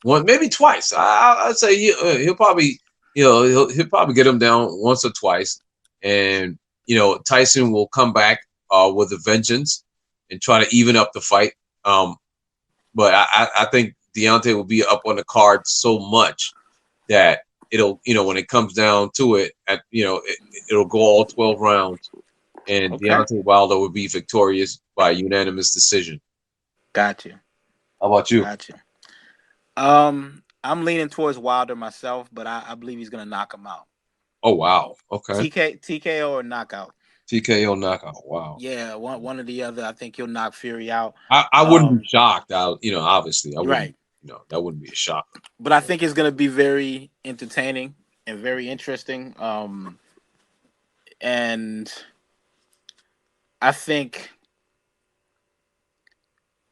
one maybe twice. I'd say he'll probably he'll probably get him down once or twice, and Tyson will come back with a vengeance and try to even up the fight. But I think Deontay will be up on the card so much that it'll when it comes down to it, it'll go all 12 rounds, and Okay. Deontay Wilder will be victorious by unanimous decision. Got you. How about you? Got you. I'm leaning towards Wilder myself, but I believe he's gonna knock him out. Oh wow, okay, TKO or knockout. TKO knockout. Wow. Yeah, one or the other. I think he'll knock Fury out. I wouldn't be Um, shocked. Obviously, I wouldn't. right. No, that wouldn't be a shock. But I think it's going to be very entertaining and very interesting. And I think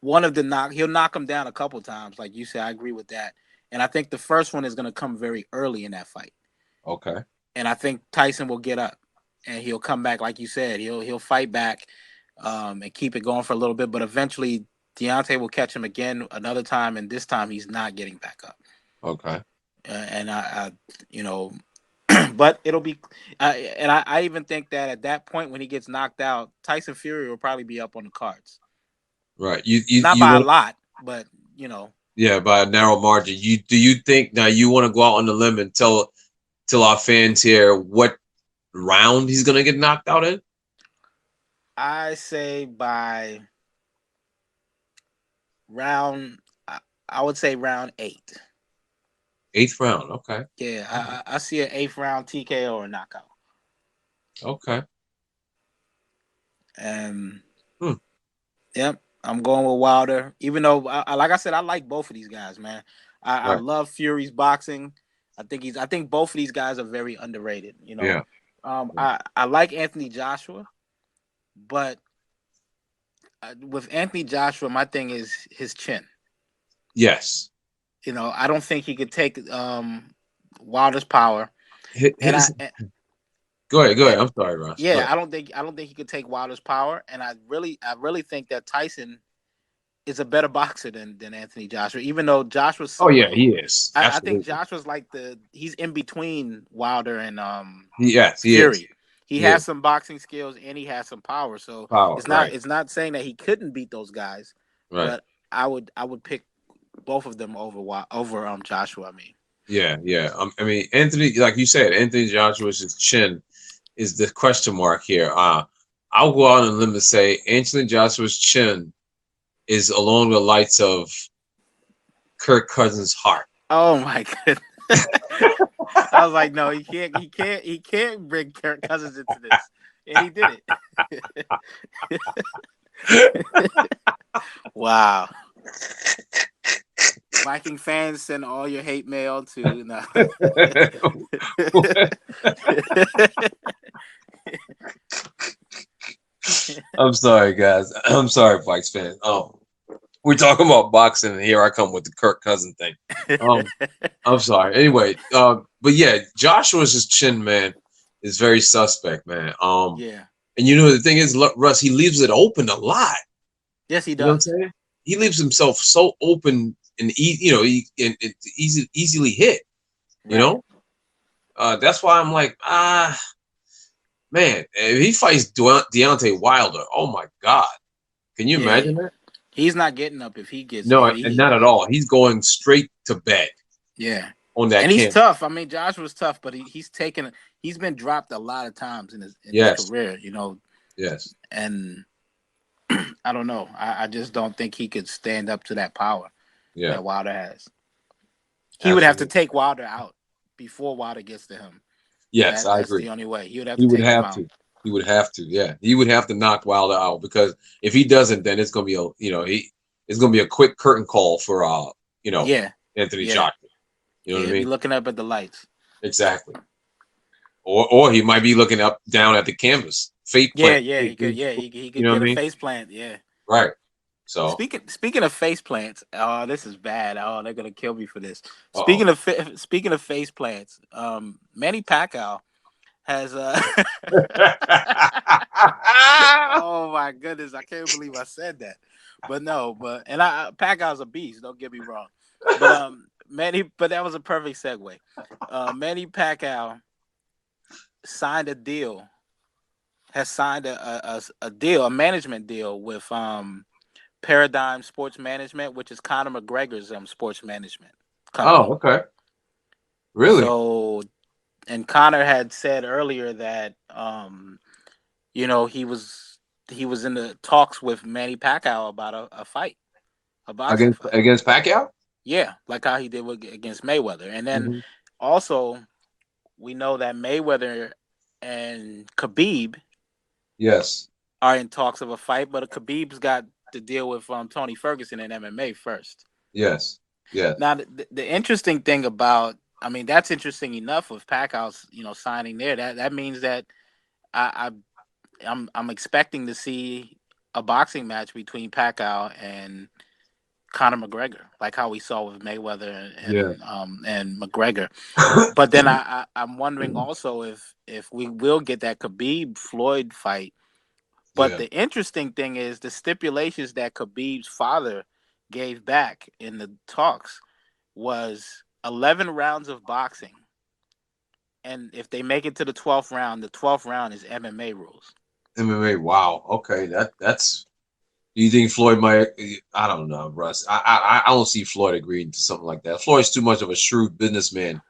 he'll knock him down a couple times, like you said. I agree with that. And I think the first one is going to come very early in that fight. Okay. And I think Tyson will get up and he'll come back, like you said. He'll fight back and keep it going for a little bit. But eventually, Deontay will catch him again another time, and this time he's not getting back up. Okay. And I but it'll be, I even think that at that point when he gets knocked out, Tyson Fury will probably be up on the cards. Right. Not You by a want, lot, but you know. yeah, by a narrow margin. Do you think now you want to go out on the limb and tell our fans here what round he's gonna get knocked out in? I say by round, I would say round 8. Eighth round. Okay. Yeah, I see an 8th round TKO or knockout. Okay. And Hmm. yep, I'm going with Wilder. Even though, like I said, I like both of these guys, man. I Right. love Fury's boxing. I think both of these guys are very underrated. You know, Yeah. I like Anthony Joshua, but with Anthony Joshua, my thing is his chin. Yes. You know, I don't think he could take Wilder's power, and His. Go ahead. Go and ahead. I'm sorry, Ross. Go yeah, ahead. I don't think he could take Wilder's power, and I really think that Tyson is a better boxer than Anthony Joshua, even though Joshua's Oh yeah, somewhat. he is. I think Absolutely. Joshua's like he's in between Wilder and Yes, he is. Fury. He He is. has some boxing skills and he has some power, so Power. Right. it's not saying that he couldn't beat those guys, Right. but I would pick both of them over Joshua. I mean, Yeah. Yeah. I mean, Anthony, like you said, Anthony Joshua's chin is the question mark here. I'll go out on a limb and say Anthony Joshua's chin is along the lights of Kirk Cousins' heart. oh my goodness. I was like, no, he can't bring Kirk Cousins into this, and he did it. Wow. Viking fans, send all your hate mail to no. I'm sorry, guys. I'm sorry, Vikes fans. We're talking about boxing, and here I come with the Kirk Cousin thing. I'm sorry. Anyway, but yeah, Joshua's chin, man, is very suspect, man. Yeah. And you know the thing is, Russ, he leaves it open a lot. Yes, he You know what I'm does. saying? He leaves himself so open and easily hit. You Right. know, that's why I'm like, man, if he fights Deontay Wilder, oh my God, can you Yeah. imagine that? He's not getting up if he gets No, if and he not at all. He's going straight to bed yeah. on that And he's camp. tough. I mean, Joshua's tough, but he's been dropped a lot of times in his Yes, career, you know, yes, and I don't know. I just don't think he could stand up to that power yeah, that Wilder has. He would have to absolutely. take Wilder out before Wilder gets to him. Yes, I That's agree. the only way. He would have He to would take him have out. to. He would have to. Yeah, he would have to knock Wilder out because if he doesn't, then it's gonna be it's gonna be a quick curtain call for Yeah. Anthony Yeah. Joshua. You know Yeah. what I He'll be mean? looking up at the lights. Exactly. Or he might be looking up down at the canvas, fate Yeah, plant. yeah, he could. Yeah, he You could know what get I a mean? face plant. Yeah. Right. So, Speaking of face plants, oh, this is bad. Oh, they're gonna kill me for this. oh. Speaking of face plants, Manny Pacquiao has oh my goodness, I can't believe I said that. But no, and Pacquiao's a beast. Don't get me wrong. But but that was a perfect segue. Manny Pacquiao signed a deal. Has signed a deal, a management deal with Paradigm Sports Management, which is Conor McGregor's sports management company. Oh, okay. Really? So, and Conor had said earlier that you know, he was in the talks with Manny Pacquiao about a fight, a boxing fight. Against Pacquiao? Yeah, like how he did against Mayweather. And then Hmm. also we know that Mayweather and Khabib Yes. are in talks of a fight, but Khabib's got to deal with Tony Ferguson in MMA first. Yes. Yeah, Now, the interesting thing about, I mean, that's interesting enough with Pacquiao's, signing there. That means that I, I'm expecting to see a boxing match between Pacquiao and Conor McGregor, like how we saw with Mayweather yeah, and McGregor. But then I'm wondering also if we will get that Khabib Floyd fight. But yeah. the interesting thing is the stipulations that Khabib's father gave back in the talks was 11 rounds of boxing, and if they make it to the 12th round is MMA rules. MMA. Wow. Okay, that's. Do you think Floyd might? I don't know, Russ. I don't see Floyd agreeing to something like that. Floyd's too much of a shrewd businessman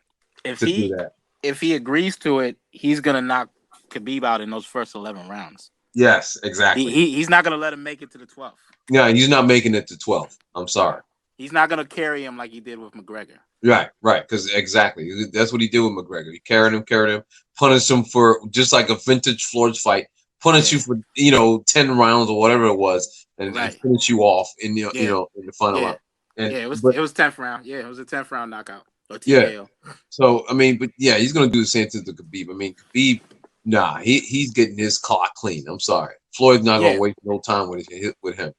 If to do he that. if he agrees to it, he's gonna knock Khabib out in those first 11 rounds. Yes, He, exactly. he he's not gonna let him make it to the 12th. Yeah, he's not making it to 12. I'm Yeah, sorry. he's not gonna carry him like he did with McGregor. Right, right. Because exactly, that's what he did with McGregor. He carried him, punished him for just like a vintage Floyd fight, punish you Yeah, for 10 rounds or whatever it was, and right. finish you off in the Yeah, in the final yeah, round. And yeah. It was but it was 10th round. Yeah, it was a 10th round knockout or yeah, TKO. so I mean, but yeah, he's gonna do the same thing to Khabib. I mean, Khabib, nah, he's getting his clock clean. I'm sorry, Floyd's not gonna Yeah, waste no time with him.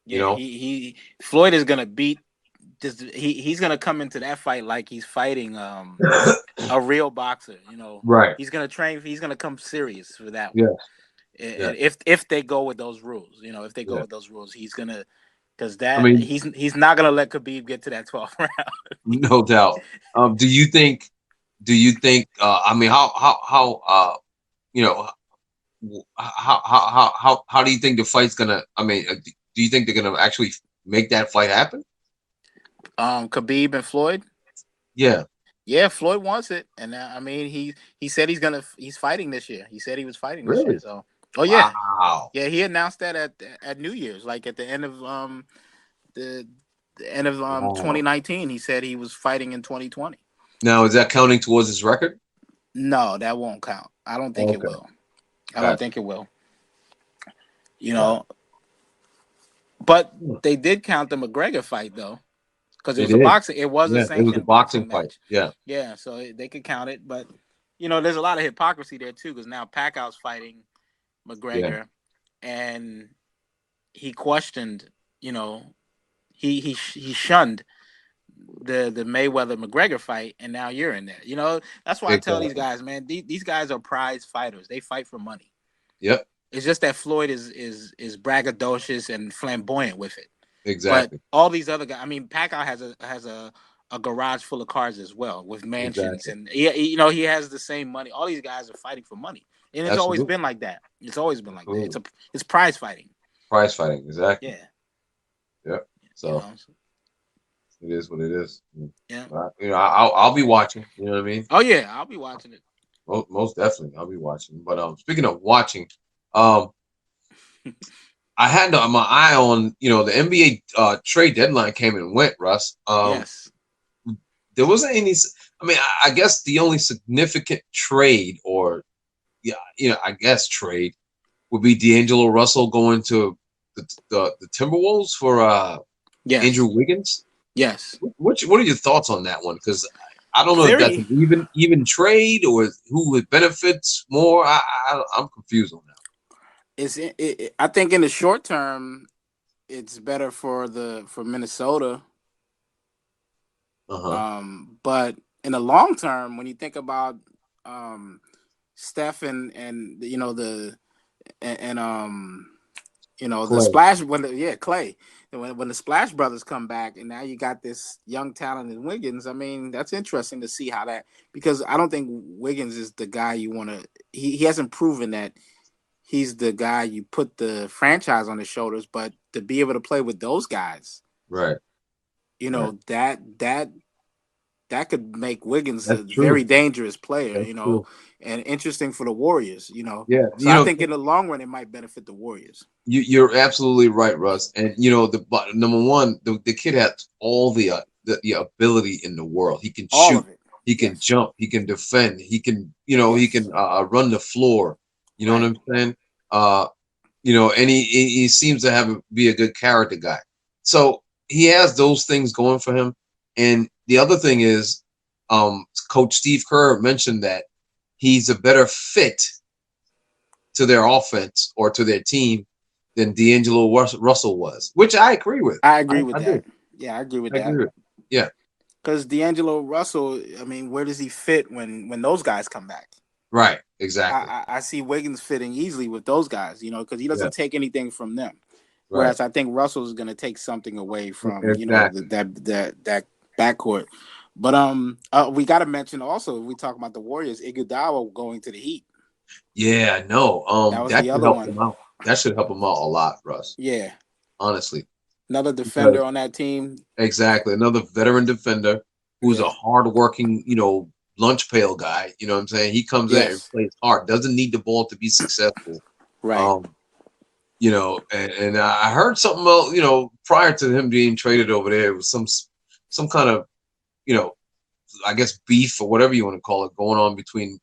You yeah. know, He Floyd is gonna beat. He's gonna come into that fight like he's fighting a real boxer. right? He's gonna train. He's gonna come serious for that one. Yeah, yeah, And if they go with those rules, if they go yeah. with those rules, he's gonna because I that mean, he's not gonna let Khabib get to that 12th round. no doubt. Do you think? Do you think? I mean, how you know how do you think the fight's gonna? I mean, do you think they're gonna actually make that fight happen? Khabib and Floyd. Yeah, Yeah, Floyd wants it, and I mean he said he's fighting this year. He said he was fighting this year. really? So, oh yeah, Wow, yeah, he announced that at New Year's, like at the, the end of wow. 2019. He said he was fighting in 2020. Now, is that counting towards his record? No, that won't count. I don't think it Okay, will. I don't gotcha. think it will. You Gotcha. know, but they did count the McGregor fight though, because it They was a did. boxing. It was a Yeah, it was a sanctioned boxing boxing fight. match. Yeah, Yeah, so they could count it. But there's a lot of hypocrisy there too, because now Pacquiao's fighting yeah, McGregor, and he questioned. You know, he shunned the Mayweather McGregor fight, and now you're in there. That's why I tell these exactly. guys, man, these guys are prize fighters. They fight for money. Yep, It's just that Floyd is braggadocious and flamboyant with it. But exactly, all these other guys, I mean, Pacquiao has a garage full of cars as well with mansions, exactly. and he has the same money. All these guys are fighting for money, and it's always Absolutely, been like that. It's always been like that. absolutely. It's prize fighting. Prize fighting, exactly. Yeah, Yep. you So know. it is what it is. Yeah. I'll be watching. You know what I mean? Oh yeah, I'll be watching it. Most definitely, I'll be watching. But speaking of watching, um, I had my eye on the NBA trade deadline came and went. Russ, Yes. there wasn't any. I mean, I guess the only significant trade, or yeah, I guess trade would be D'Angelo Russell going to the Timberwolves for Andrew Yes. Wiggins. Yes. What are your thoughts on that one? Because I don't know if that's Very. an even trade or who it benefits more. I'm confused on that. I think in the short term, it's better for Minnesota. Uh huh. But in the long term, when you think about um, Steph and and the Clay. Splash Clay, and when the Splash Brothers come back, and now you got this young talent in Wiggins. I mean, that's interesting to see how that, because I don't think Wiggins is the guy you want to. He hasn't proven that he's the guy you put the franchise on his shoulders, but to be able to play with those guys, Right. Right. that could make Wiggins a That's very true. dangerous player, That's true. and interesting for the Warriors, Yeah. So I think in the long run, it might benefit the Warriors. You're absolutely right, Russ. And number one, the kid has all the ability in the world. He can All shoot, of it. he can Yes. jump, he can defend, he Yes. can run the floor. You know what Right. I'm saying? Uh, and he seems to be a good character guy. So he has those things going for him. And the other thing is, Coach Steve Kerr mentioned that he's a better fit to their offense or to their team than D'Angelo Russell was, which I agree with. I agree with I that. do. Yeah, I agree with I that. agree with. Yeah. Because D'Angelo Russell, I mean, where does he fit when those guys come back? Right. Exactly. I see Wiggins fitting easily with those guys, because he Yeah. doesn't take anything from them. Right. Whereas I think Russell is going to take something away from Exactly. that backcourt. But we got to mention also, if we talk about the Warriors, Iguodala going to the Heat. Yeah. No. That was That the should other help one. them out. That should help them out a lot, Russ. Yeah, Honestly, another defender because on that team. exactly another veteran defender who's a Yeah. hardworking, lunch pail guy. You know what I'm saying? He comes in and Yes. plays hard. Doesn't need the ball to be successful. Right. Um, and I heard something about, prior to him being traded over there, it was some kind of, you know, I guess beef or whatever you want to call it going on between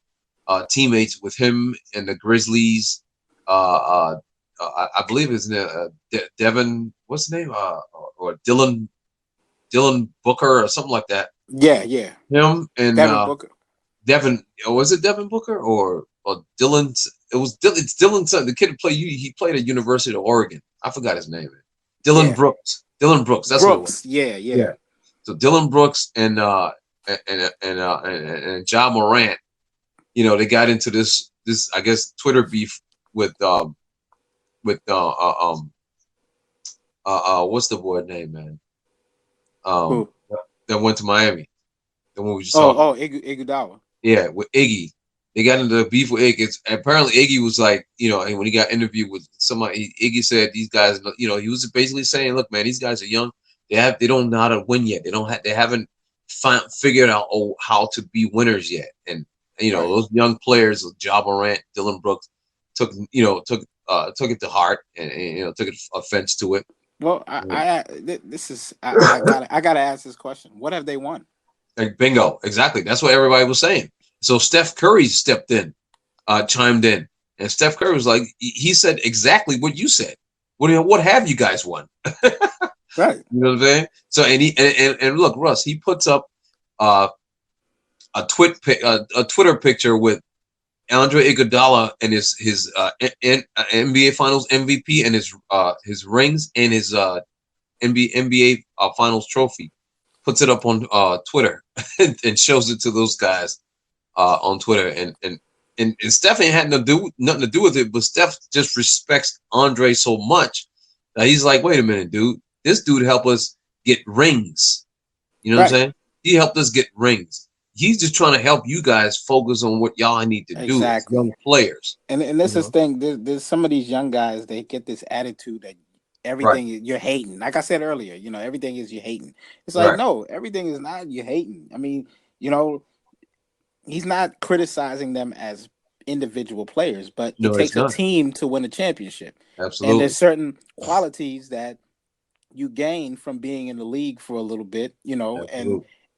teammates with him and the Grizzlies. I believe his name, Devin, what's the name? Or Dylan Booker or something like that. Yeah. Yeah. Him and Devin Booker. Devin, was it Devin Booker or Dylan? It's Dylan. The kid who played. He played at University of Oregon. I forgot his name. Dylan Yeah. Brooks. Dylan Brooks. That's what it was. Brooks. Yeah. Yeah. Yeah. So Dylan Brooks and Ja Morant. They got into this I guess Twitter beef with what's the boy name, man? Who? That went to Miami. The one we just talked about. Oh, Iguodala. Yeah, with Iggy. They got into the beef with Iggy. Apparently, Iggy was like, and when he got interviewed with somebody, Iggy said these guys, he was basically saying, look, man, these guys are young. They don't know how to win yet. They haven't figured out how to be winners yet. And Right. those young players, Ja Morant, Dylan Brooks, took it to heart and took offense to it. Well, I gotta ask this question. What have they won? Like, bingo, exactly. That's what everybody was saying. So Steph Curry stepped in, chimed in, and Steph Curry was like, he said exactly what you said. What have you guys won? Right. You know what I'm saying? So and look, Russ, he puts up a Twitter picture with Andre Iguodala and his NBA Finals MVP and his rings and his NBA Finals trophy. Puts it up on Twitter and shows it to those guys on Twitter, and Steph ain't had nothing to do with it, but Steph just respects Andre so much that he's like, wait a minute, dude, this dude helped us get rings. You know what I'm saying? He helped us get rings. He's just trying to help you guys focus on what y'all need to do as young players. And this is thing. There's some of these young guys. They get this attitude that everything you're hating. Like I said earlier, everything is you hating. It's like no, everything is not you hating. I mean, he's not criticizing them as individual players, but it takes a team to win a championship. Absolutely. And there's certain qualities that you gain from being in the league for a little bit,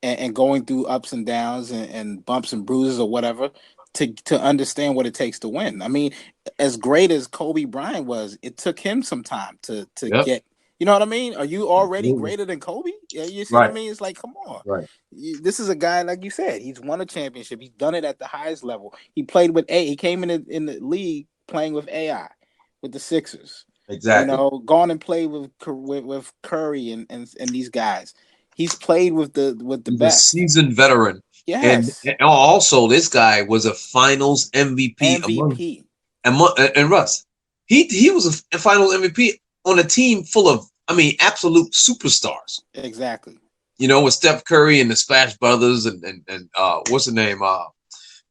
and going through ups and downs and bumps and bruises or whatever to understand what it takes to win. I mean, as great as Kobe Bryant was, it took him some time to get. You know what I mean? Are you already greater than Kobe? Yeah, you see what I mean? It's like, come on. Right. This is a guy, like you said, he's won a championship. He's done it at the highest level. He played with He came in the league playing with AI, with the Sixers. Exactly. Gone and played with Curry and these guys. He's played with the He's best. a seasoned veteran. Yes. And also, this guy was a Finals MVP. And Russ, he was a Finals MVP on a team full of, absolute superstars. Exactly. With Steph Curry and the Splash Brothers and what's the name?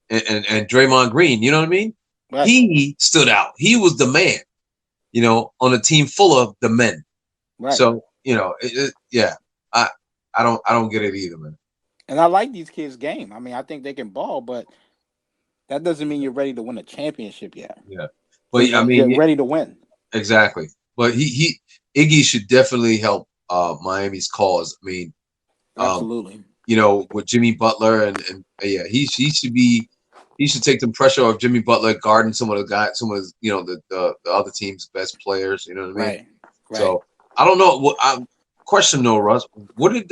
And Draymond Green. You know what I mean? Right. He stood out. He was the man. On a team full of the men. Right. So I don't get it either, man. And I like these kids' game. I mean, I think they can ball, but that doesn't mean you're ready to win a championship yet. Yeah, but you're ready to win. Exactly. But Iggy should definitely help Miami's cause. I mean, absolutely. With Jimmy Butler and he should take some pressure off Jimmy Butler guarding some of the guys, some of his, the other team's best players. You know what I mean? Right. So I don't know. Question though, Russ, what did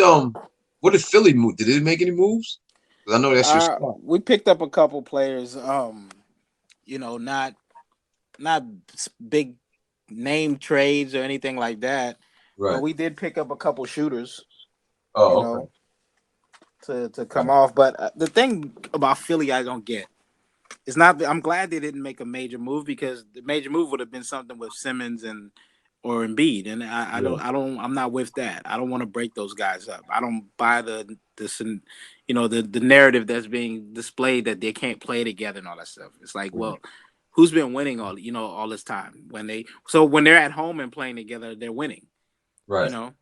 What did Philly move? Did they make any moves? Because I know that's your spot. We picked up a couple players. Not not big name trades or anything like that, but Right. we did pick up a couple shooters. You Oh, okay. know, to come Right. off. But the thing about Philly, I don't get. It's not. I'm glad they didn't make a major move because the major move would have been something with Simmons and or Embiid, and I Yeah. don't. I don't. I'm not with that. I don't want to break those guys up. I don't buy the narrative that's being displayed that they can't play together and all that stuff. It's like, Right. well, who's been winning all this time when they're at home and playing together, they're winning. You Right. know,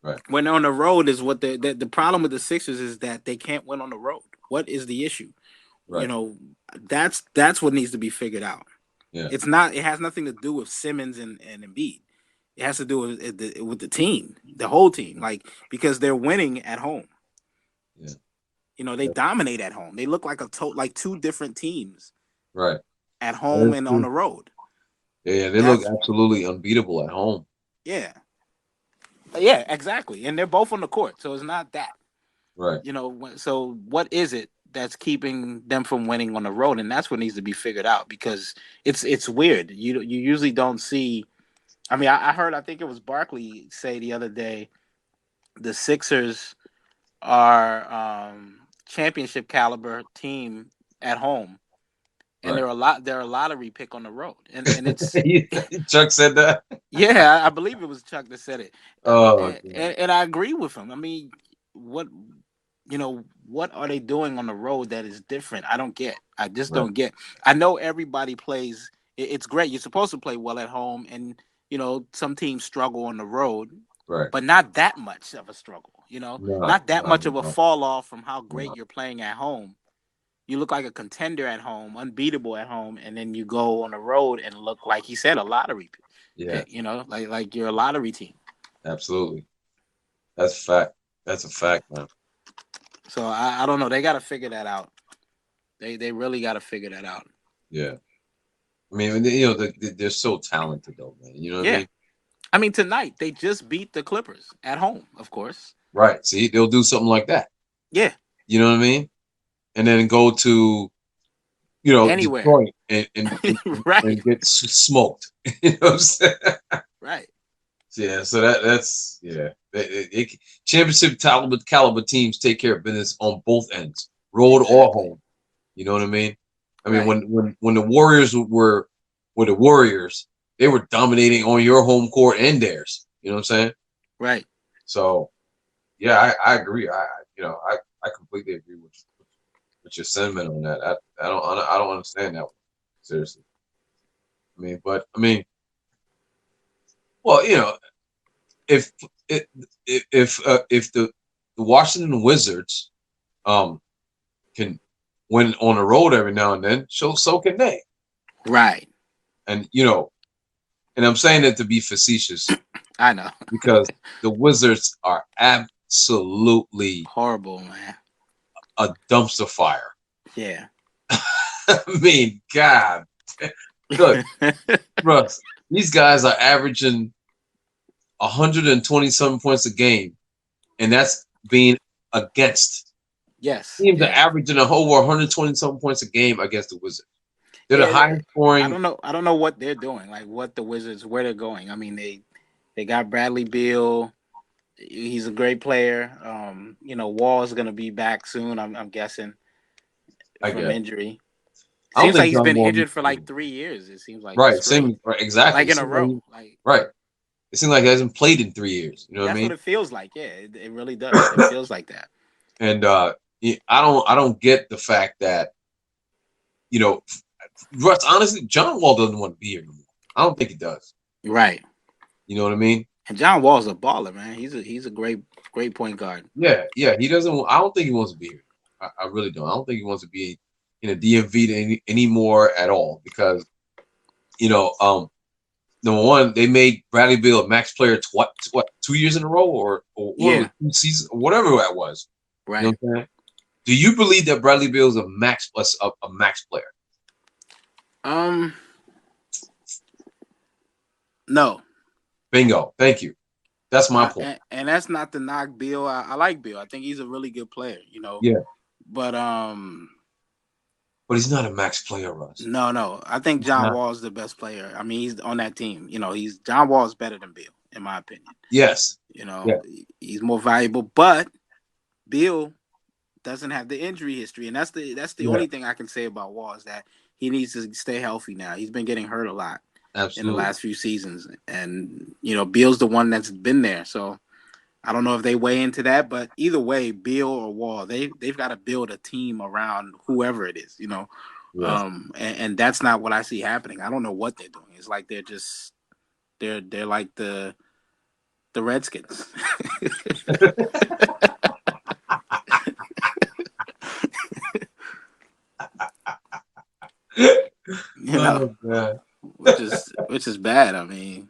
Right. when they're on the road is what the problem with the Sixers is that they can't win on the road. What is the issue? You Right. know, that's what needs to be figured out. Yeah. It's not. It has nothing to do with Simmons and Embiid. It has to do with the team, the whole team. Like because they're winning at home. Yeah. They dominate at home. They look like like two different teams Right. at That home is and on true. the road. Yeah, they look That's absolutely unbeatable at home. yeah, yeah, exactly. And they're both on the court, so it's not that. Right. So what is it that's keeping them from winning on the road? And that's what needs to be figured out because it's weird. You usually don't see. I mean, I heard. I think it was Barkley say the other day the Sixers are championship caliber team at home, and Right. they're a lottery pick on the road, and it's Chuck said that. yeah, I believe it was Chuck that said it, Oh, and, God. and I agree with him. I mean, what what are they doing on the road that is different? I don't get. I just Right. don't get. I know everybody plays. It's great. You're supposed to play well at home, and some teams struggle on the road, Right. but not that much of a struggle. No. Not that No. much of a No. fall off from how great No. you're playing at home. You look like a contender at home, unbeatable at home, and then you go on the road and look like he said a lottery Yeah. pick. Like you're a lottery team. Absolutely. That's a fact. That's a fact, man. So I don't know. They got to figure that out. They really got to figure that out. Yeah. I mean, they're so talented, though, man. You know what I Yeah. mean? I mean, tonight they just beat the Clippers at home, of course. Right. See, they'll do something like that. Yeah. You know what I mean? And then go to Anywhere. Detroit and Right. get smoked. You know what I'm saying? Right. Yeah, so that's yeah. Championship caliber teams take care of business on both ends, road or Exactly. home. You know what I mean? I mean Right. when the Warriors were the Warriors, they were dominating on your home court and theirs. You know what I'm saying? Right. So yeah, I agree. I completely agree with your sentiment on that. I don't understand that one. Seriously. I mean, well, if if if the Washington Wizards can win on the road every now and then, so can they. Right. And and I'm saying that to be facetious I know. because the Wizards are absolutely Horrible, man. a dumpster fire. Yeah. I mean, God, look, Russ, these guys are averaging 127 points a game, and that's being against. Yes. Teams are Yeah. averaging over 127 points a game against the Wizards. They're the Yeah. highest scoring. I don't know what they're doing. Like what the Wizards, where they're going. I mean, they got Bradley Beal. He's a great player. Wall is going to be back soon. I'm guessing I from guess. injury. I don't Seems like think he's John been Wall injured needs for to be. like 3 years. It seems like Right. straight, Same. Right. Exactly. like in a row. Like Right. It seems like he hasn't played in 3 years. You know what I that's what mean? it feels like. Yeah, it really does. It feels like that. And I don't get the fact that you know, Russ. Honestly, John Wall doesn't want to be here anymore. I don't think he does. Right. You know what I mean? And John Wall's a baller, man. He's a great point guard. Yeah. Yeah. He doesn't. I don't think he wants to be here. I really don't. I don't think he wants to be in a DMV anymore at all because you know, number one, they made Bradley Beal a max player 2 years in a row or what was Yeah. it, 2 seasons, whatever that was. You know Right. what I'm saying? Do you believe that Bradley Beal is a max plus a max player? No. Bingo. Thank you. That's my point. And that's not to knock Bill. I like Bill. I think he's a really good player. Yeah, But but he's not a max player, Russ. no. I think He's John not. Wall is the best player. I mean, he's on that team. He's John Wall is better than Bill, in my opinion. Yes. Yeah. He's more valuable, but Bill doesn't have the injury history, and that's the only thing I can say about Wall is that he needs to stay healthy now. He's been getting hurt a lot in the Absolutely. last few seasons, and Bill's the one that's been there. So I don't know if they weigh into that, but either way, Bill or Wall, they've got to build a team around whoever it is, Yes. And that's not what I see happening. I don't know what they're doing. It's like they're like the Redskins. Oh, God. which is bad. I mean,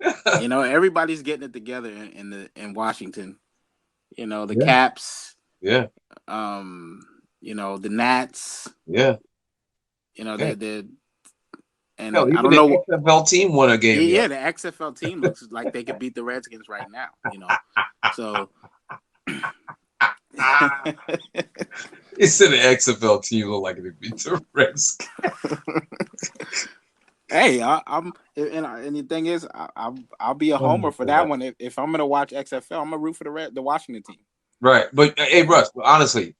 everybody's getting it together in Washington. The Caps. Yeah. The Nats. Yeah. They're and Hell, I even don't the know. XFL team won a game. Yeah, the XFL team looks like they could beat the Redskins right now. So. It said the XFL team looked like it beat the Redskins. Hey, I'm and the thing is, I'll be a homer for that one. If I'm gonna watch XFL, I'm gonna root for the Washington team. Right, but hey, Russ, honestly,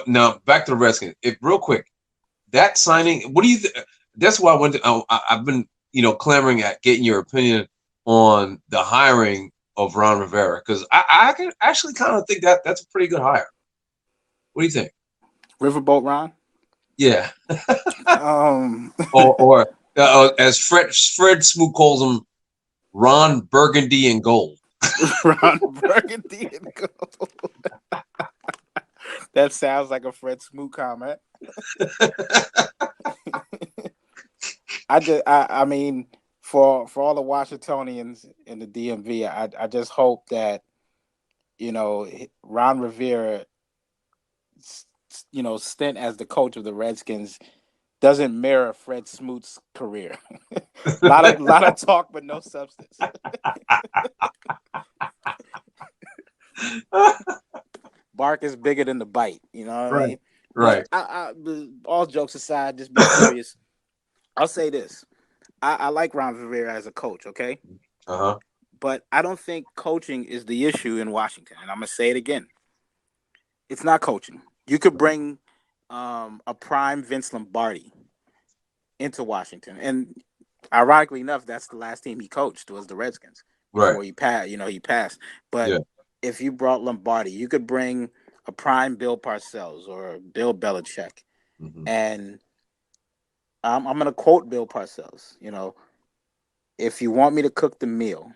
now back to the Redskins. Real quick, that signing. What do you? That's why I went. I've been clamoring at getting your opinion on the hiring of Ron Rivera because I can actually kind of think that's a pretty good hire. What do you think? Riverboat Ron. Yeah. or as Fred Smoot calls him, Ron Burgundy and Gold. Ron Burgundy and Gold. That sounds like a Fred Smoot comment. I mean, for all the Washingtonians in the DMV, I just hope that Ron Rivera, stint as the coach of the Redskins doesn't mirror Fred Smoot's career. lot of talk, but no substance. Bark is bigger than the bite. You know what I mean? Right. All jokes aside, just be serious. I'll say this: I like Ron Rivera as a coach. Okay. But I don't think coaching is the issue in Washington, and I'm gonna say it again. It's not coaching. You could bring a prime Vince Lombardi into Washington, and ironically enough, that's the last team he coached was the Redskins. Before he passed, he passed. But if you brought Lombardi, you could bring a prime Bill Parcells or Bill Belichick, and I'm going to quote Bill Parcells. If you want me to cook the meal,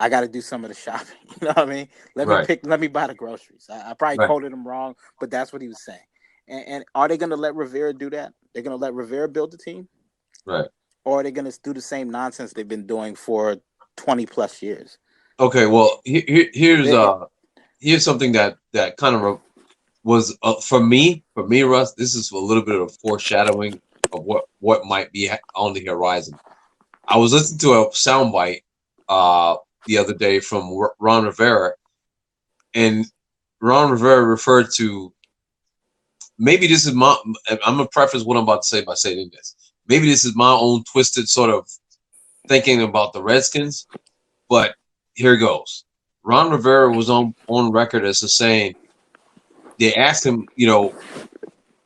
I got to do some of the shopping. You know what I mean? Let me buy the groceries. I probably quoted him wrong, but that's what he was saying. And are they going to let Rivera do that? They're going to let Rivera build the team? Right. Or are they going to do the same nonsense they've been doing for 20 plus years? Okay, well, here's something that kind of was for me, Russ. This is a little bit of foreshadowing of what might be on the horizon. I was listening to a soundbite the other day from Ron Rivera, and Ron Rivera referred to maybe this is my. I'm gonna preface what I'm about to say by saying this. Maybe this is my own twisted sort of thinking about the Redskins, but here goes. Ron Rivera was on record as saying they asked him,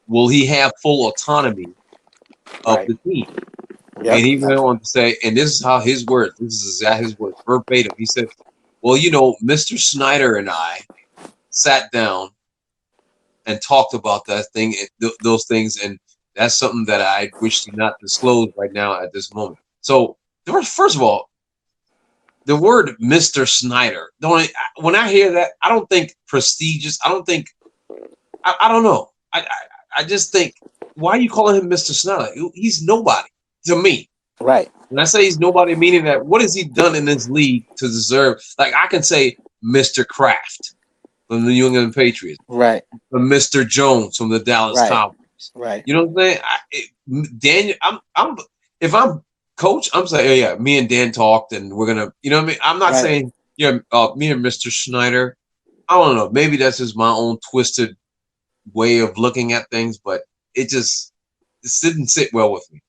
will he have full autonomy of the team? Yep. And he went on to say, and this is how his words, this is exactly his words, verbatim. He said, well, Mr. Snyder and I sat down and talked about that thing, those things, and that's something that I wish to not disclose right now at this moment. So, first of all, the word Mr. Snyder, when I hear that, I don't think prestigious. I don't think, I don't know. I just think, why are you calling him Mr. Snyder? He's nobody to me. Right. When I say he's nobody, meaning that what has he done in this league to deserve? Like I can say Mr. Kraft from the New England Patriots. Right. From Mr. Jones from the Dallas Cowboys. Right. You know what I'm saying? Daniel, if I'm Coach, I'm saying, yeah, me and Dan talked, and we're gonna, you know what I mean? I'm not Right. saying, me and Mr. Schneider. I don't know. Maybe that's just my own twisted way of looking at things, but it didn't sit well with me.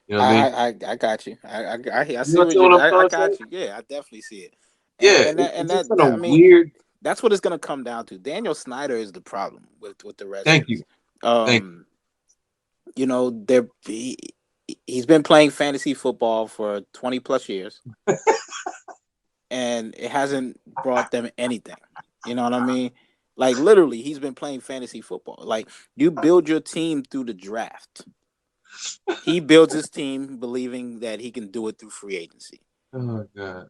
You know what I mean? I got you. I You see what understand what you. I'm I trying to got say? you. Yeah, I definitely see it. And Yeah, and that and it's just that, kind that of I mean, weird. that's what it's gonna come down to. Daniel Snyder is the problem with the Thank Redskins. you, thank Um, he's been playing fantasy football for 20 plus years, and it hasn't brought them anything. You know what I mean? Like literally, he's been playing fantasy football. Like you build your team through the draft. He builds his team believing that he can do it through free agency you. Oh God.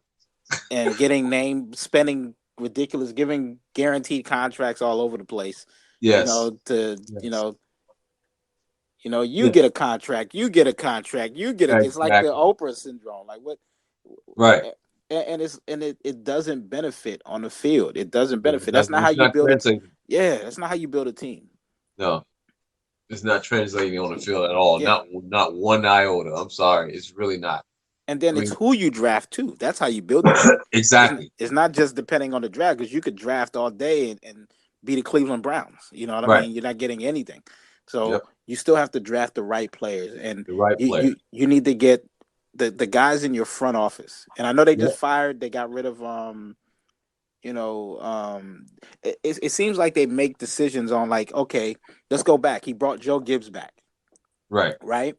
and getting named, spending ridiculous, giving guaranteed contracts all over the place. You Yes, know, to yes, you yeah, get a contract, you get a contract, you get a. It's like the exactly. Oprah syndrome. Like what? Right. It doesn't benefit on the field. It doesn't Yeah, it benefit. That's doesn't. not how It's you not build it. translating. Yeah, that's not how you build a team. No, it's not translating on the field at all. Yeah, Not one iota. I'm sorry. It's really not. and then I it's mean, who you draft too. That's how you build the team. exactly. It's not just depending on the draft because you could draft all day and be the Cleveland Browns. You know what I Right. mean? You're not getting anything. So Yep. you still have to draft the right players, and The right you players. you need to get the guys in your front office. And I know they just Yep. fired. They got rid of you know, it seems like they make decisions on like, okay, let's go back. He brought Joe Gibbs back, Right. right?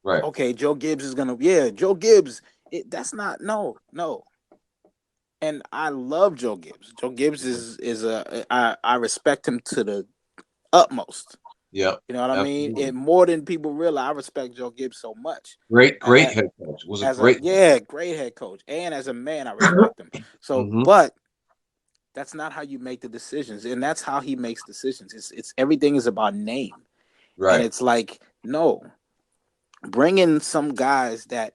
Right. Okay, Joe Gibbs is gonna, yeah, Joe Gibbs. That's not no. And I love Joe Gibbs. Joe Gibbs Mhm. is a I respect him to the utmost. Yep. You know what I mean? Absolutely. And more than people realize, I respect Joe Gibbs so much. Great head coach. Was a As a great head yeah, great head coach, and as a man, I coach. respect him. So, Hmm. but that's not how you make the decisions, and that's how he makes decisions. It's everything is about name, and Right. it's like no, bring in some guys that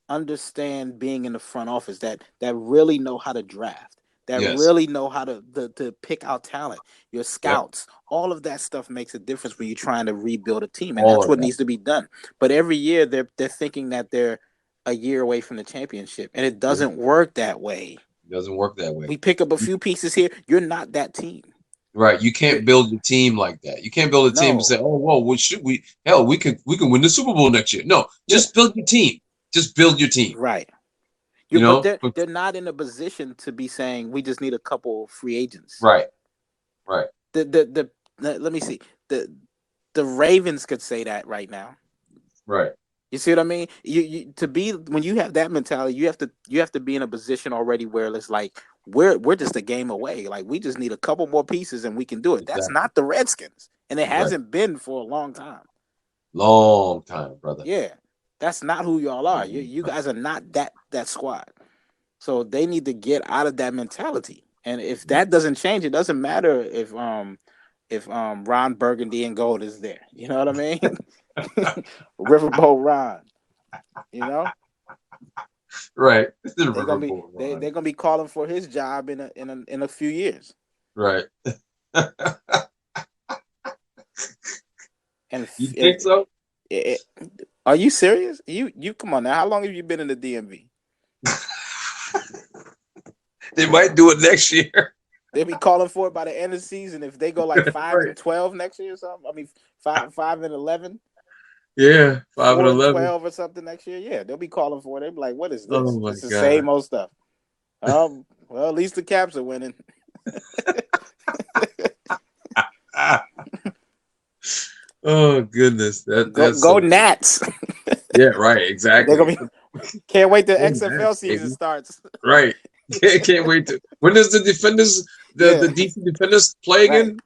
understand being in the front office, that really know how to draft, that Yes. really know how to pick out talent, your Yep. scouts. All of that stuff makes a difference when you're trying to rebuild a team, and All that's of what that. needs to be done. But every year they're thinking that they're a year away from the championship, and it Yep. doesn't work that way. It doesn't work that way. We pick up a few pieces here. You're not that team. Right. You You're can't build your team like that. You can't build a team and say, no "Oh, whoa, what should we? Hell, we can win the Super Bowl next year." No, yeah just build your team. Just build your team. right. You But know. they're not in a position to be saying we just need a couple free agents. Right. Right. Let me see. The Ravens could say that right now. Right. You see what I mean? You to be when you have that mentality, you have to be in a position already where it's like we're just a game away. Like we just need a couple more pieces and we can do it. That's Exactly. not the Redskins, and it Right. hasn't been for a long time. Long time, brother. Yeah, that's not who y'all are. You Long you time. guys are not that squad. So they need to get out of that mentality. And if that doesn't change, it doesn't matter if Ron Burgundy and Gold is there. You know what I mean? Riverboat Ron. You know Right. It's the they're gonna be riverboat they run. they're gonna be calling for his job in a few years. Right. And You think so? it, are you serious? You come on now. How long have you been in the DMV? They might do it next year. They'll be calling for it by the end of the season if they go like five Right. and 12 next year or something. I mean 5 and 11. Yeah. 5 and 4 and 11. 12 or something next year. Yeah, they'll be calling for it. They'll be like, "What is Oh this? my It's the God. same old stuff." Well, at least the Caps are winning. Ah. Oh goodness. Go That's go so Nats. yeah, right, They're exactly. gonna be can't wait till Oh, XFL that's season baby. starts. Right. Can't wait to when does the defenders the Yeah, DC defenders play right. again?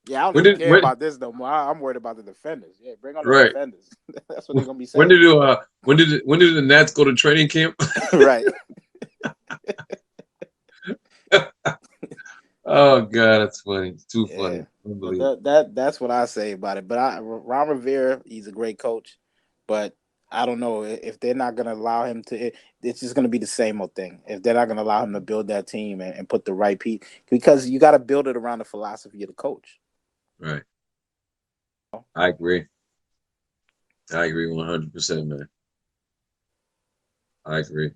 Yeah, I don't When even did care when about this no more. I'm worried about the defenders. Yeah, bring on the right. defenders. That's what they're gonna be When saying. did when did the Nats go to training camp? Right. Oh God, that's funny. It's too Yeah. funny. But Unbelievable. that's what I say about it. But Ron Rivera, he's a great coach, but I don't know if they're not going to allow him to. It's just going to be the same old thing. If they're not going to allow him to build that team and put the right people, because you got to build it around the philosophy of the coach. Right. I agree. I agree 100%, man. I agree.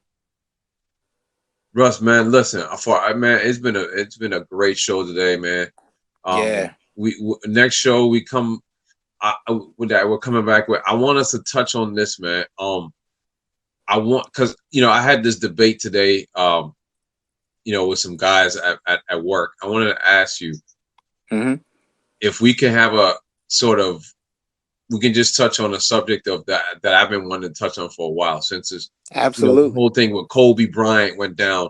Russ, man, listen, man, it's been a great show today, man. Yeah, Next show we come with that we're coming back with. I want us to touch on this, man. I want because I had this debate today, with some guys at work. I wanted to ask you if we can have a sort of we can just touch on a subject of that I've been wanting to touch on for a while since the absolutely. whole thing with Kobe Bryant went down.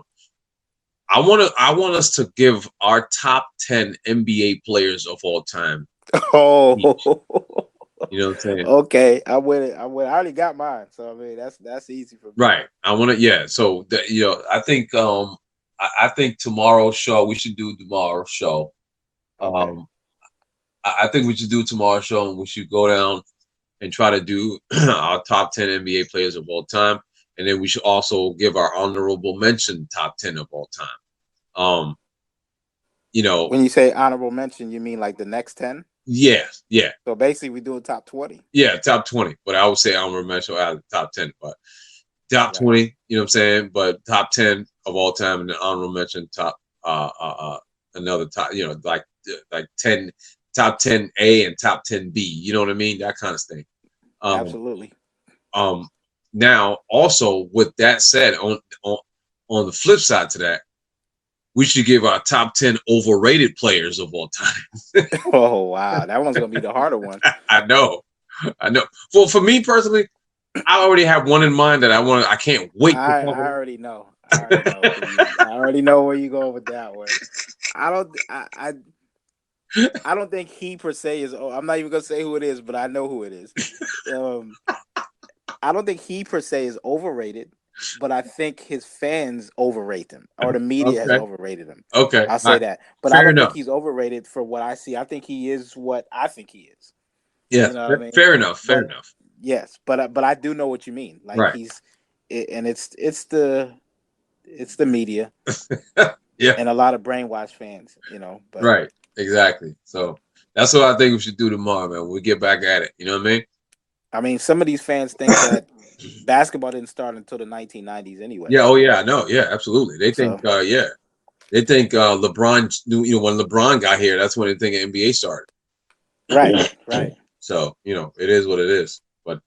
I want us to give our top 10 NBA players of all time each. Oh, You know what I'm saying? okay. I'm with it. I'm with it. I already got mine, so I mean that's easy for me. Right. I want to. Yeah. So I think I think tomorrow's show we should do tomorrow's show. Okay, Um, I think we should do tomorrow's show and we should go down and try to do our top 10 NBA players of all time, and then we should also give our honorable mention top 10 of all time. Um, you know, when you say honorable mention, you mean like the next 10? yeah, yeah. So basically, we do a top 20. Yeah, top 20. But I would say honorable mention out of the top 10. But top Right. 20, you know what I'm saying? But top 10 of all time and the honorable mention top another top, like 10 top 10 A and top 10 B, you know what I mean? That kind of thing. Absolutely. Now also with that said, on the flip side to that, we should give our top 10 overrated players of all time. Oh wow, that one's gonna be the harder one. I know. Well, for me personally, I already have one in mind that I can't wait to I talk about. already know. I already know where you go with that one. I don't think he per se is. Oh, I'm not even gonna say who it is, but I know who it is. I don't think he per se is overrated, but I think his fans overrate him, or the media has Okay. overrated him. Okay. I'll say that, but I don't think he's overrated for what I see. I think he is what I think he is. Yeah. You know what I mean? Fair enough. Fair But enough. yes, but I do know what you mean. Like Right. and it's the media Yeah. and a lot of brainwashed fans. But Right. Exactly. So that's what I think we should do tomorrow, man. When we get back at it. You know what I mean? I mean, some of these fans think that basketball didn't start until the 1990s anyway. Yeah. Oh yeah. I know. Yeah. Absolutely. They think. Yeah. They think LeBron. When LeBron got here, that's when they think NBA started. Right. Right. So it is what it is. But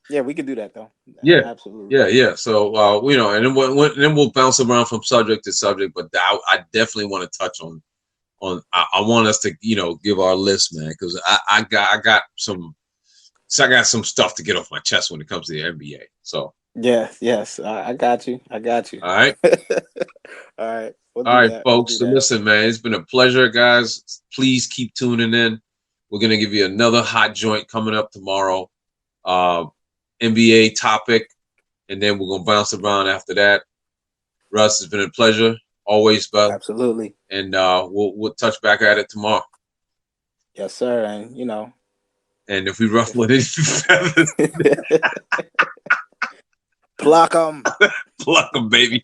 yeah, we could do that though. Yeah. Absolutely. Yeah. So and then we'll bounce around from subject to subject. But I definitely want to touch on. I want us to give our list, man, because I got some stuff to get off my chest when it comes to the NBA. So yes, I got you. All right, All right. We'll all do right, that. folks. So listen, man, it's been a pleasure, guys. Please keep tuning in. We're gonna give you another hot joint coming up tomorrow, NBA topic, and then we're gonna bounce around after that. Russ, it's been a pleasure, always, bud. Absolutely. And we'll touch back at it tomorrow. Yes, sir. And and if we ruffle any feathers, pluck them, pluck them, baby.